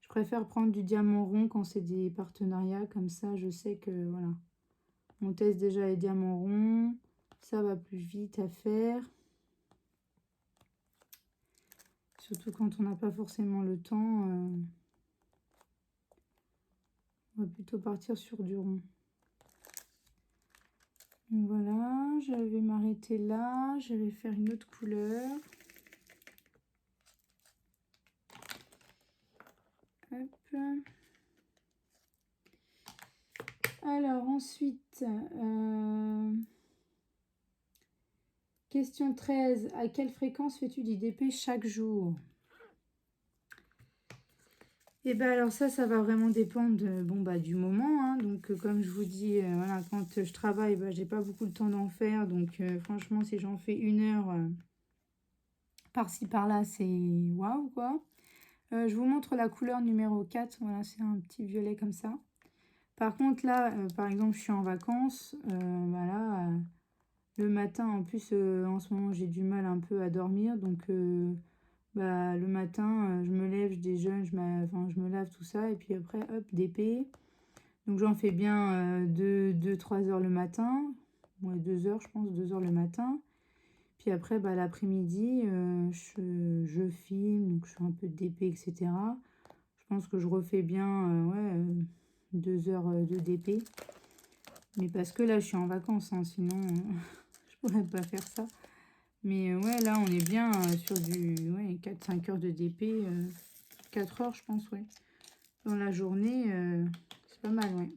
je préfère prendre du diamant rond quand c'est des partenariats, comme ça je sais que voilà, on teste déjà les diamants ronds, ça va plus vite à faire, surtout quand on n'a pas forcément le temps, on va plutôt partir sur du rond. Donc voilà, je vais m'arrêter là, je vais faire une autre couleur. Hop. Alors ensuite, question 13. À quelle fréquence fais-tu du DP chaque jour? Et alors ça va vraiment dépendre du moment, hein. Donc comme je vous dis, voilà, quand je travaille, j'ai pas beaucoup de temps d'en faire. Donc franchement, si j'en fais 1 heure par-ci par-là, c'est waouh quoi. Je vous montre la couleur numéro 4. Voilà, c'est un petit violet comme ça. Par contre là, par exemple, je suis en vacances. Voilà, le matin, en plus, en ce moment, j'ai du mal un peu à dormir. Donc le matin, je me lève, je déjeune, je me lave tout ça. Et puis après, hop, DP. Donc j'en fais bien 2-3 heures le matin. Ouais, 2 heures, je pense, 2 heures le matin. Puis après, l'après-midi, je filme, donc je fais un peu de DP, etc. Je pense que je refais bien 2 heures de DP. Mais parce que là, je suis en vacances, hein, sinon, je pourrais pas faire ça. Mais ouais, là, on est bien sur du 4-5 heures de DP. 4 heures, je pense, ouais. Dans la journée, c'est pas mal, ouais.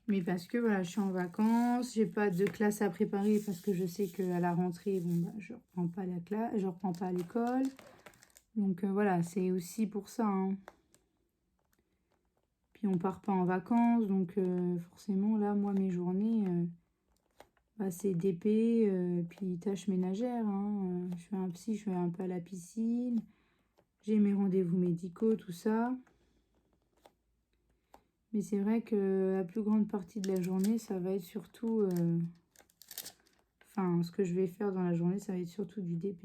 Mais parce que voilà, je suis en vacances, j'ai pas de classe à préparer parce que je sais qu'à la rentrée, bon, je reprends pas la classe, je reprends pas à l'école. Donc voilà, c'est aussi pour ça, hein. Puis on part pas en vacances, donc forcément là, moi mes journées, bah, c'est DP, puis tâches ménagères, hein. Je fais un psy, je vais un peu à la piscine, j'ai mes rendez-vous médicaux, tout ça. Mais c'est vrai que la plus grande partie de la journée, ça va être surtout... Enfin, ce que je vais faire dans la journée, ça va être surtout du DP.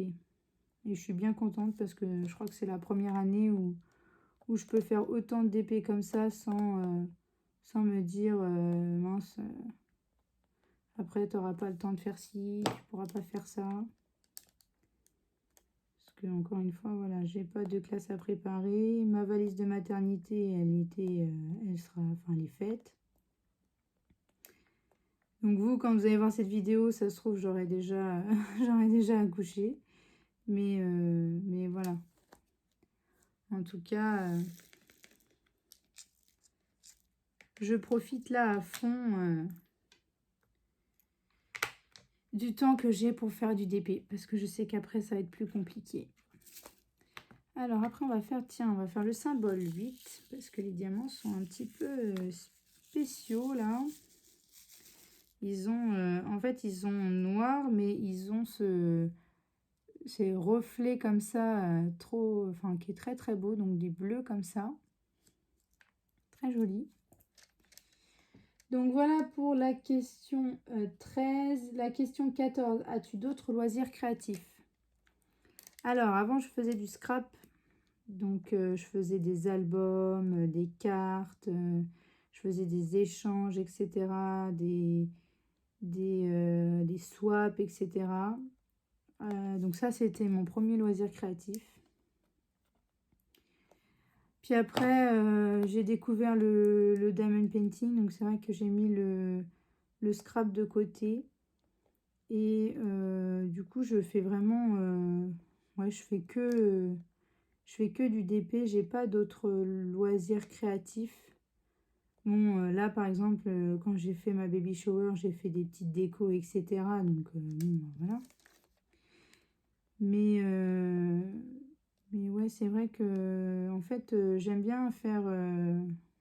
Et je suis bien contente parce que je crois que c'est la première année où je peux faire autant de DP comme ça sans me dire mince, après tu n'auras pas le temps de faire ci, tu pourras pas faire ça. Parce que encore une fois, voilà, j'ai pas de classe à préparer. Ma valise de maternité, elle est faite. Donc vous, quand vous allez voir cette vidéo, ça se trouve, j'aurais déjà, j'aurais déjà accouché. Mais voilà. En tout cas, je profite là à fond du temps que j'ai pour faire du DP. Parce que je sais qu'après, ça va être plus compliqué. Alors après, on va faire le symbole 8. Parce que les diamants sont un petit peu spéciaux là. Ils ont, en fait, ils ont noir, mais ils ont ces reflets comme ça, qui est très très beau. Donc des bleus comme ça. Très joli. Donc voilà pour la question 13. La question 14. As-tu d'autres loisirs créatifs? Alors, avant, je faisais du scrap. Donc, je faisais des albums, des cartes, je faisais des échanges, etc. Des swaps, etc. Donc ça, c'était mon premier loisir créatif. Puis après, j'ai découvert le diamond painting. Donc, c'est vrai que j'ai mis le scrap de côté. Et du coup, je fais vraiment... ouais, je fais que du DP. J'ai pas d'autres loisirs créatifs. Bon, là, par exemple, quand j'ai fait ma baby shower, j'ai fait des petites décos, etc. Donc, bon, voilà. Mais ouais, c'est vrai que, en fait, j'aime bien faire...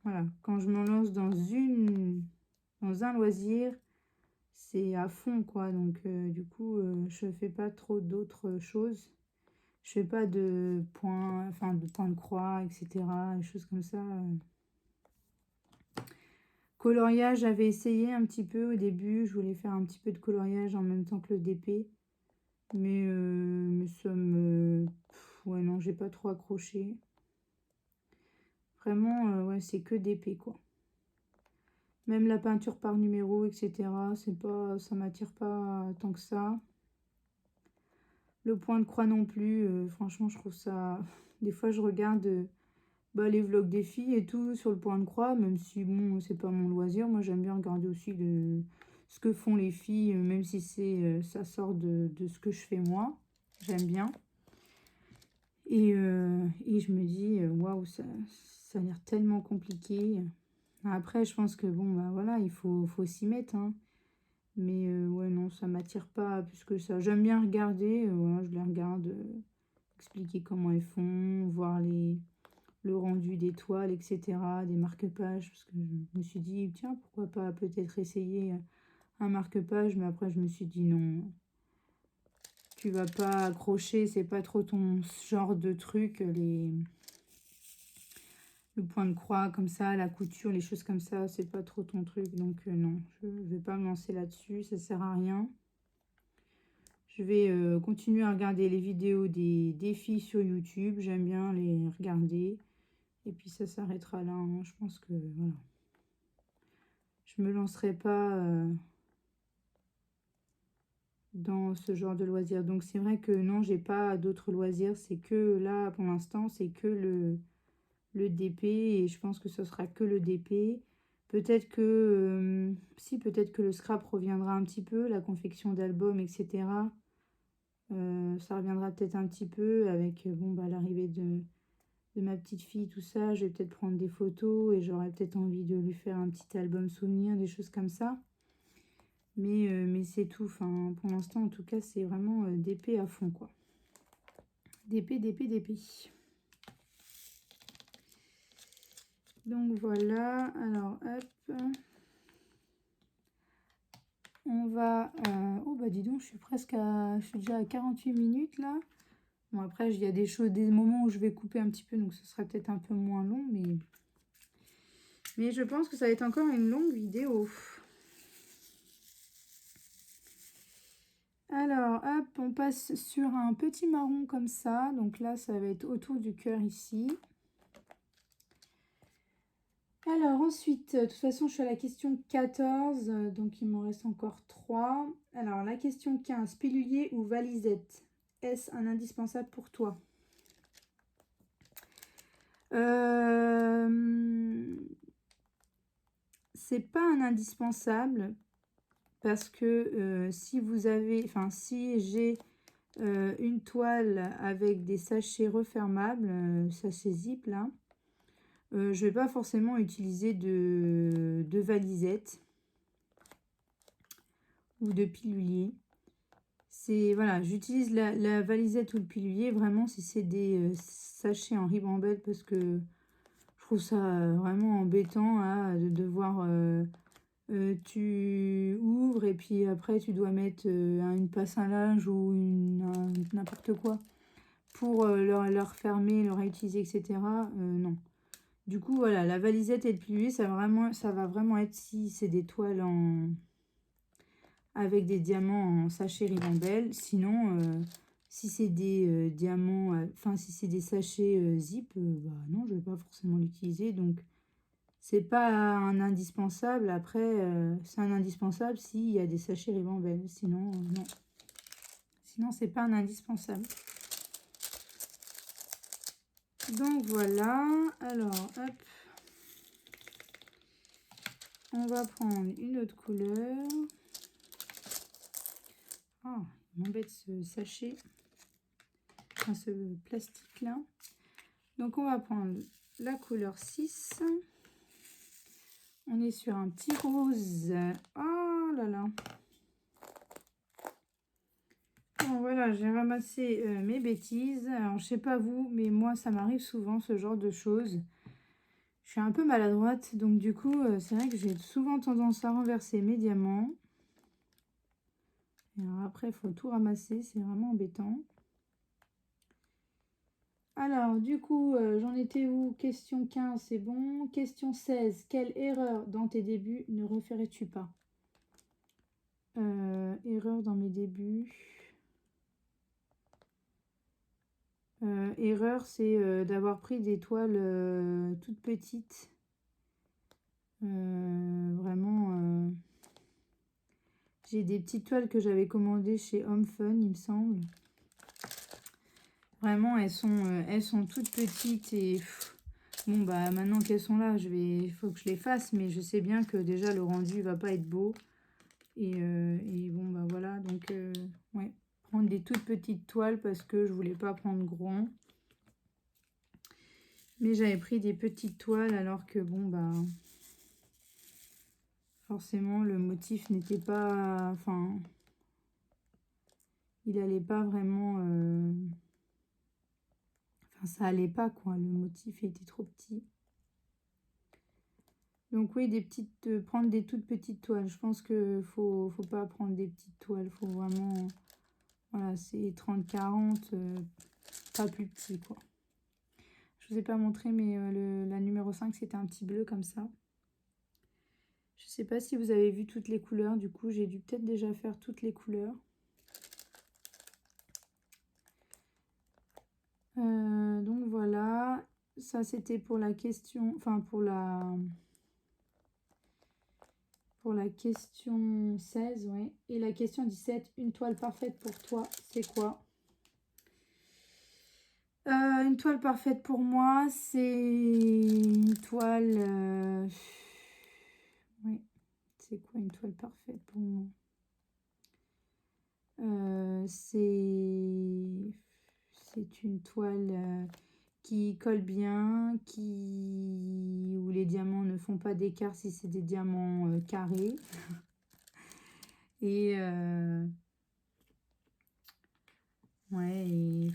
voilà, quand je me lance dans un loisir, c'est à fond, quoi. Donc, du coup, je fais pas trop d'autres choses. Je fais pas de points, de points de croix, etc. Des choses comme ça. Coloriage, j'avais essayé un petit peu au début. Je voulais faire un petit peu de coloriage en même temps que le DP. Mais ça me... ouais, non, j'ai pas trop accroché. Vraiment, ouais, c'est que DP, quoi. Même la peinture par numéro, etc. Ça m'attire pas tant que ça. Le point de croix non plus. Franchement, je trouve ça... Des fois, je regarde les vlogs des filles et tout sur le point de croix, même si, bon, c'est pas mon loisir. Moi, j'aime bien regarder aussi ce que font les filles, même si ça sort de ce que je fais moi. J'aime bien. Et je me dis, waouh, ça a l'air tellement compliqué. Après, je pense que, bon, bah voilà, il faut s'y mettre, hein. Mais ouais, non, ça m'attire pas plus que ça. J'aime bien regarder, voilà, je les regarde, expliquer comment elles font, voir le rendu des toiles, etc., des marque-pages, parce que je me suis dit, tiens, pourquoi pas peut-être essayer un marque-page, mais après je me suis dit non, tu vas pas accrocher, c'est pas trop ton genre de truc, le point de croix comme ça, la couture, les choses comme ça, c'est pas trop ton truc, donc non, je vais pas me lancer là-dessus, ça sert à rien. Je vais continuer à regarder les vidéos des filles sur YouTube, j'aime bien les regarder. Et puis ça s'arrêtera là, hein. Je pense que voilà. Je me lancerai pas dans ce genre de loisirs. Donc c'est vrai que non, j'ai pas d'autres loisirs. C'est que là, pour l'instant, c'est que le DP. Et je pense que ce sera que le DP. Peut-être que peut-être que le scrap reviendra un petit peu, la confection d'albums, etc. Ça reviendra peut-être un petit peu avec bon, bah, l'arrivée de ma petite fille, tout ça. Je vais peut-être prendre des photos et j'aurais peut-être envie de lui faire un petit album souvenir, des choses comme ça. Mais c'est tout. Enfin, pour l'instant, en tout cas, c'est vraiment DP à fond, quoi. DP, DP, DP. Donc voilà, alors hop. On va... oh bah dis donc, je suis déjà à 48 minutes là. Bon après, il y a des moments où je vais couper un petit peu, donc ce sera peut-être un peu moins long, mais je pense que ça va être encore une longue vidéo. Alors, hop, on passe sur un petit marron comme ça. Donc là, ça va être autour du cœur ici. Alors ensuite, de toute façon, je suis à la question 14, donc il m'en reste encore 3. Alors, la question 15, pilulier ou valisette? Est-ce un indispensable pour toi? C'est pas un indispensable parce que si vous avez, enfin si j'ai une toile avec des sachets refermables, sachets zip là, je vais pas forcément utiliser de valisette ou de pilulier. C'est voilà, j'utilise la valisette ou le pilulier vraiment si c'est des sachets en ribambelle parce que je trouve ça vraiment embêtant de devoir tu ouvres et puis après tu dois mettre une passe à linge ou n'importe quoi pour le refermer, le réutiliser, etc. Non. Du coup, voilà, la valisette et le pilulier, ça va vraiment être si c'est des toiles avec des diamants en sachet ribambelle. Sinon, si c'est des diamants, enfin si c'est des sachets zip, bah non, je ne vais pas forcément l'utiliser. Donc, c'est pas un indispensable. Après, c'est un indispensable s'il y a des sachets ribambelle. Sinon, non. Sinon, c'est pas un indispensable. Donc voilà. Alors, hop. On va prendre une autre couleur. Ah, il m'embête ce sachet. Enfin, ce plastique là. Donc, on va prendre la couleur 6. On est sur un petit rose. Oh là là. Bon, voilà, j'ai ramassé mes bêtises. Alors, je sais pas vous, mais moi, ça m'arrive souvent ce genre de choses. Je suis un peu maladroite, donc du coup, c'est vrai que j'ai souvent tendance à renverser mes diamants. Et alors après, il faut tout ramasser, c'est vraiment embêtant. Alors, du coup, j'en étais où? Question 15, c'est bon. Question 16, quelle erreur dans tes débuts ne referais-tu pas? Erreur dans mes débuts. Erreur, c'est d'avoir pris des toiles toutes petites. Vraiment, j'ai des petites toiles que j'avais commandées chez Home Fun, il me semble. Vraiment, elles sont toutes petites et bon, bah maintenant qu'elles sont là, il faut que je les fasse, mais je sais bien que déjà le rendu va pas être beau. Et bon, bah voilà, donc ouais, prendre des toutes petites toiles parce que je voulais pas prendre grand. Mais j'avais pris des petites toiles alors que bon, bah forcément le motif n'était pas, enfin, il allait pas vraiment, enfin ça allait pas quoi, le motif était trop petit. Donc oui, prendre des toutes petites toiles. Je pense que faut pas prendre des petites toiles, faut vraiment, voilà, c'est 30-40, pas plus petit quoi. Je vous ai pas montré, mais la numéro 5, c'était un petit bleu comme ça. Je sais pas si vous avez vu toutes les couleurs, du coup j'ai dû peut-être déjà faire toutes les couleurs. Donc voilà, ça c'était pour la question, enfin pour la question 16, ouais. Et la question 17, une toile parfaite pour toi, c'est quoi? Une toile parfaite pour moi, c'est une toile... oui, c'est quoi une toile parfaite pour moi? C'est une toile qui colle bien, où les diamants ne font pas d'écart si c'est des diamants carrés. Et ouais, et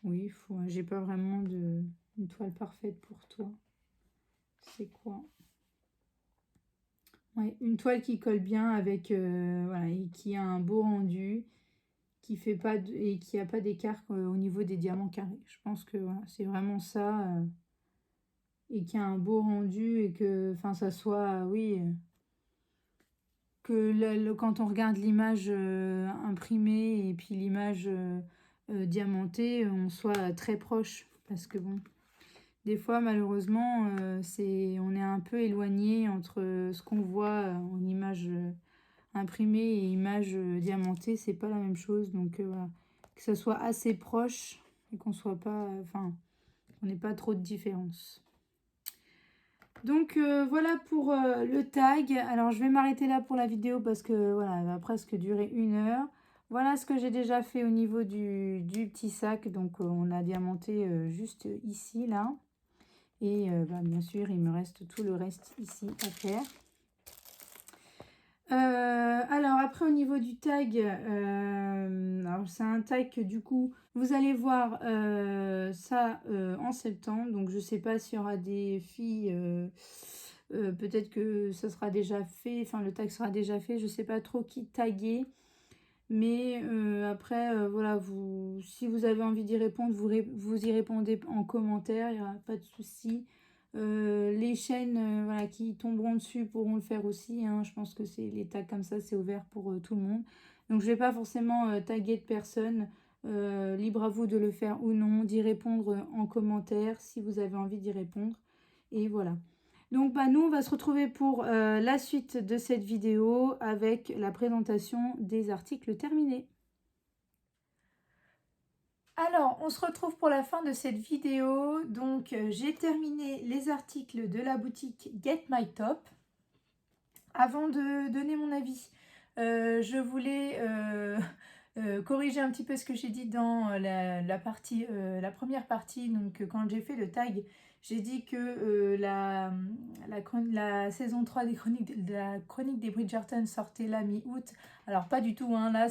oui, j'ai pas vraiment une toile parfaite pour toi. C'est quoi? Ouais, une toile qui colle bien avec, voilà, et qui a un beau rendu, qui fait pas et qui a pas d'écart au niveau des diamants carrés. Je pense que voilà, c'est vraiment ça, et qui a un beau rendu et que, enfin, ça soit, oui, que quand on regarde l'image imprimée et puis l'image diamantée, on soit très proche. Parce que bon, des fois, malheureusement, on est un peu éloigné entre ce qu'on voit en image imprimée et image diamantée, c'est pas la même chose. Donc voilà, que ça soit assez proche et qu'on soit pas, enfin, on n'ait pas trop de différence. Donc voilà pour le tag. Alors je vais m'arrêter là pour la vidéo parce que voilà, elle va presque durer 1 heure. Voilà ce que j'ai déjà fait au niveau du petit sac. Donc on a diamanté juste ici, là. Et bah, bien sûr, il me reste tout le reste ici à faire. Alors après au niveau du tag, c'est un tag que du coup vous allez voir ça en septembre, donc je sais pas s'il y aura des filles, peut-être que ça sera déjà fait, enfin le tag sera déjà fait, je sais pas trop qui taguer, mais après voilà, si vous avez envie d'y répondre, vous y répondez en commentaire, il n'y aura pas de souci. Les chaînes voilà, qui tomberont dessus pourront le faire aussi, hein. Je pense que c'est les tags comme ça, c'est ouvert pour tout le monde. Donc je ne vais pas forcément taguer de personne. Libre à vous de le faire ou non, d'y répondre en commentaire si vous avez envie d'y répondre. Et voilà. Donc bah, nous, on va se retrouver pour la suite de cette vidéo avec la présentation des articles terminés. Alors, on se retrouve pour la fin de cette vidéo. Donc, j'ai terminé les articles de la boutique Get My Top. Avant de donner mon avis, je voulais corriger un petit peu ce que j'ai dit dans la première partie. Donc, quand j'ai fait le tag, j'ai dit que la saison 3 de la chronique des Bridgerton sortait là mi-août. Alors, pas du tout, hein. Là,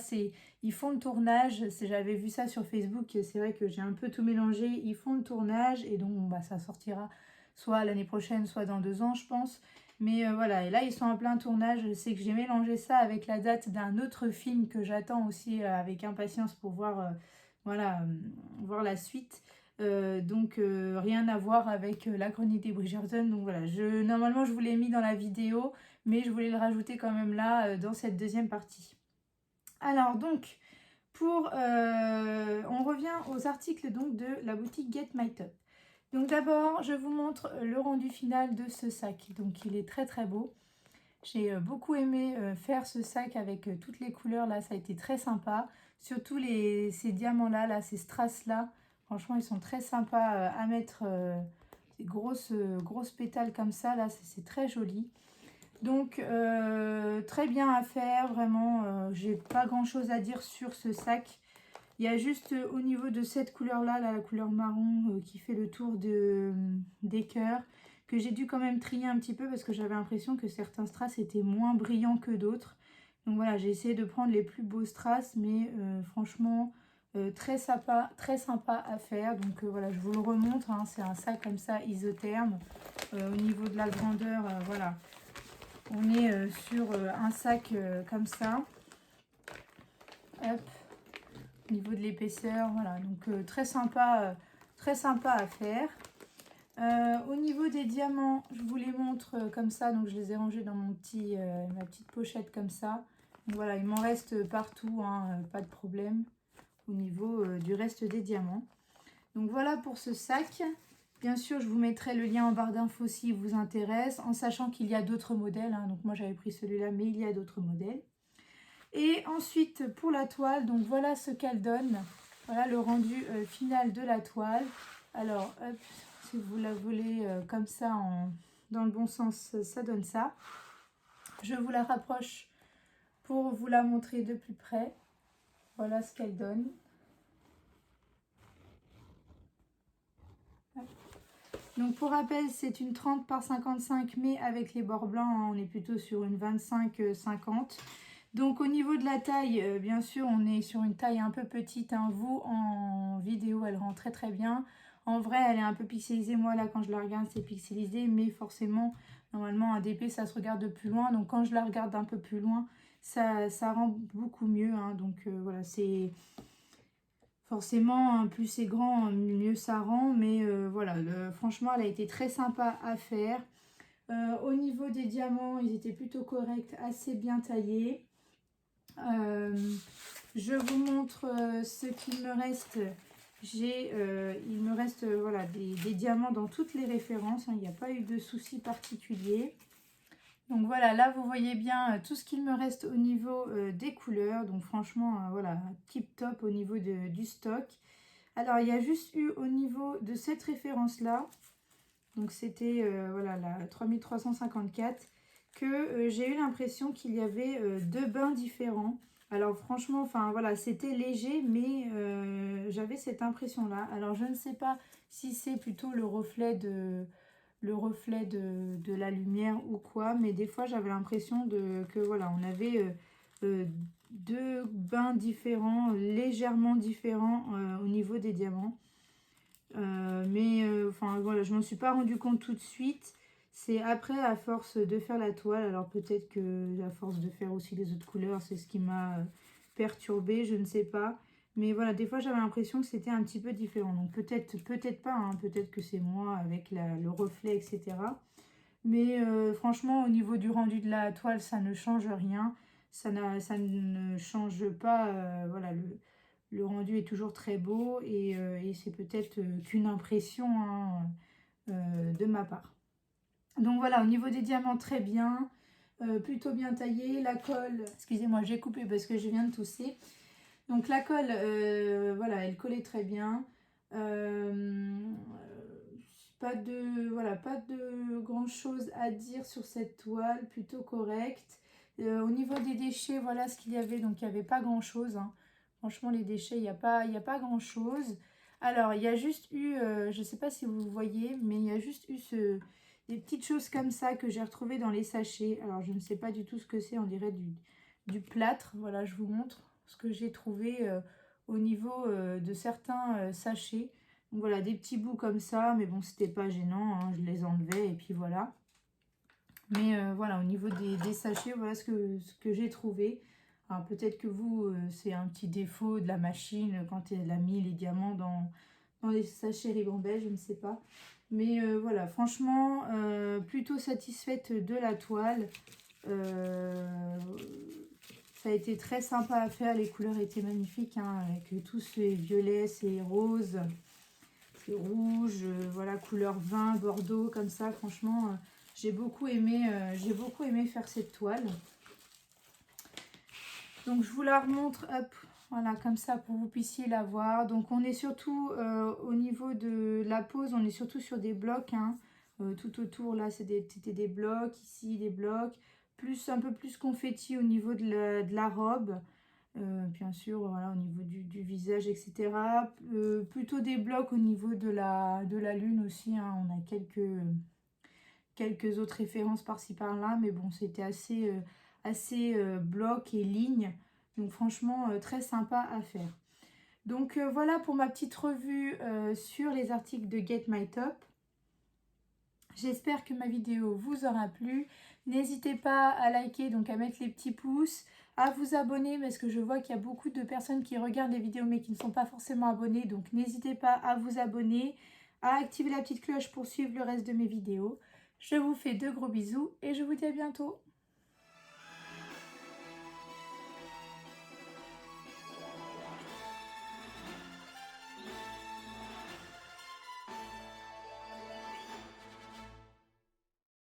ils font le tournage. J'avais vu ça sur Facebook. C'est vrai que j'ai un peu tout mélangé. Ils font le tournage et donc bah, ça sortira soit l'année prochaine, soit dans 2 ans, je pense. Mais voilà, et là ils sont en plein tournage. C'est que j'ai mélangé ça avec la date d'un autre film que j'attends aussi avec impatience pour voir, voilà, voir la suite. Donc rien à voir avec la chronique des Bridgerton. Donc voilà, normalement je vous l'ai mis dans la vidéo, mais je voulais le rajouter quand même là dans cette deuxième partie. Alors donc, on revient aux articles donc de la boutique Get My Top. Donc d'abord, je vous montre le rendu final de ce sac. Donc il est très très beau. J'ai beaucoup aimé faire ce sac avec toutes les couleurs là, ça a été très sympa. Surtout ces diamants là, ces strass là. Franchement, ils sont très sympas à mettre, des grosses pétales comme ça là, c'est très joli. Donc très bien à faire, vraiment, j'ai pas grand chose à dire sur ce sac. Il y a juste au niveau de cette couleur-là, la couleur marron qui fait le tour des cœurs, que j'ai dû quand même trier un petit peu parce que j'avais l'impression que certains strass étaient moins brillants que d'autres. Donc voilà, j'ai essayé de prendre les plus beaux strass, mais franchement, très sympa à faire. Donc voilà, je vous le remontre, hein, c'est un sac comme ça, isotherme. Au niveau de la grandeur, voilà, on est sur un sac comme ça. Hop. Au niveau de l'épaisseur, voilà, donc très sympa à faire. Au niveau des diamants, je vous les montre comme ça, donc je les ai rangés dans ma petite pochette comme ça. Donc voilà, il m'en reste partout, hein, pas de problème au niveau du reste des diamants. Donc voilà pour ce sac. Bien sûr, je vous mettrai le lien en barre d'infos si vous intéresse, en sachant qu'il y a d'autres modèles, hein. Donc moi j'avais pris celui-là, mais il y a d'autres modèles. Et ensuite pour la toile, donc voilà ce qu'elle donne. Voilà le rendu final de la toile. Alors hop, si vous la voulez comme ça dans le bon sens, ça donne ça. Je vous la rapproche pour vous la montrer de plus près. Voilà ce qu'elle donne. Hop. Donc pour rappel, c'est une 30 par 55, mais avec les bords blancs, hein, on est plutôt sur une 25-50. Donc au niveau de la taille, bien sûr, on est sur une taille un peu petite, hein. Vous, en vidéo, elle rend très très bien. En vrai, elle est un peu pixelisée. Moi, là, quand je la regarde, c'est pixelisé. Mais forcément, normalement, un DP, ça se regarde de plus loin. Donc, quand je la regarde un peu plus loin, ça rend beaucoup mieux. Hein. Donc, voilà, c'est... Forcément, plus c'est grand, mieux ça rend. Mais voilà, franchement, elle a été très sympa à faire. Au niveau des diamants, ils étaient plutôt corrects, assez bien taillés. Je vous montre ce qu'il me reste. Il me reste voilà, des diamants dans toutes les références. Hein. Il n'y a pas eu de soucis particuliers. Donc voilà, là vous voyez bien tout ce qu'il me reste au niveau des couleurs. Donc franchement, voilà, tip top au niveau du stock. Alors il y a juste eu au niveau de cette référence-là, donc c'était voilà, la 3354, que j'ai eu l'impression qu'il y avait deux bains différents. Alors franchement, enfin voilà, c'était léger, mais j'avais cette impression-là. Alors je ne sais pas si c'est plutôt le reflet de la lumière ou quoi, mais des fois j'avais l'impression que voilà, on avait deux bains différents, légèrement différents au niveau des diamants. Enfin voilà, je m'en suis pas rendu compte tout de suite. C'est après, à force de faire la toile, alors peut-être que à force de faire aussi les autres couleurs, c'est ce qui m'a perturbée, je ne sais pas. Mais voilà, des fois j'avais l'impression que c'était un petit peu différent. Donc peut-être pas, hein, peut-être que c'est moi avec le reflet, etc. Mais franchement, au niveau du rendu de la toile, ça ne change rien. Ça ne change pas, voilà, le rendu est toujours très beau et c'est peut-être qu'une impression hein, de ma part. Donc voilà, au niveau des diamants, très bien. Plutôt bien taillé. La colle, excusez-moi, j'ai coupé parce que je viens de tousser. Donc la colle, voilà, elle collait très bien. Pas de grand chose à dire sur cette toile, plutôt correcte. Au niveau des déchets, voilà ce qu'il y avait. Donc il n'y avait pas grand chose. Hein. Franchement, les déchets, il n'y a pas grand chose. Alors, il y a juste eu, je ne sais pas si vous voyez, mais il y a juste eu des petites choses comme ça que j'ai retrouvées dans les sachets. Alors, je ne sais pas du tout ce que c'est, on dirait du plâtre. Voilà, je vous montre ce que j'ai trouvé au niveau de certains sachets. Donc voilà, des petits bouts comme ça, mais bon, c'était pas gênant, hein, je les enlevais et puis voilà. Mais voilà, au niveau des sachets, voilà ce que j'ai trouvé. Alors peut-être que vous, c'est un petit défaut de la machine quand elle a mis les diamants dans les sachets ribambelle, je ne sais pas. Mais voilà, franchement, plutôt satisfaite de la toile. Ça a été très sympa à faire, les couleurs étaient magnifiques, hein, avec tous ces violets, ces roses, ces rouges, voilà, couleur vin, bordeaux, comme ça, franchement, j'ai beaucoup aimé faire cette toile. Donc je vous la remontre, hop, voilà, comme ça, pour que vous puissiez la voir. Donc on est surtout, au niveau de la pose, on est surtout sur des blocs, hein, tout autour, là, c'était des blocs, ici, des blocs, un peu plus confetti au niveau de la robe. Bien sûr, voilà, au niveau du visage, etc. Plutôt des blocs au niveau de la lune aussi. Hein. On a quelques autres références par-ci par-là. Mais bon, c'était assez blocs et lignes. Donc franchement, très sympa à faire. Donc voilà pour ma petite revue sur les articles de Get My Top. J'espère que ma vidéo vous aura plu. N'hésitez pas à liker, donc à mettre les petits pouces, à vous abonner parce que je vois qu'il y a beaucoup de personnes qui regardent les vidéos mais qui ne sont pas forcément abonnées. Donc n'hésitez pas à vous abonner, à activer la petite cloche pour suivre le reste de mes vidéos. Je vous fais de gros bisous et je vous dis à bientôt.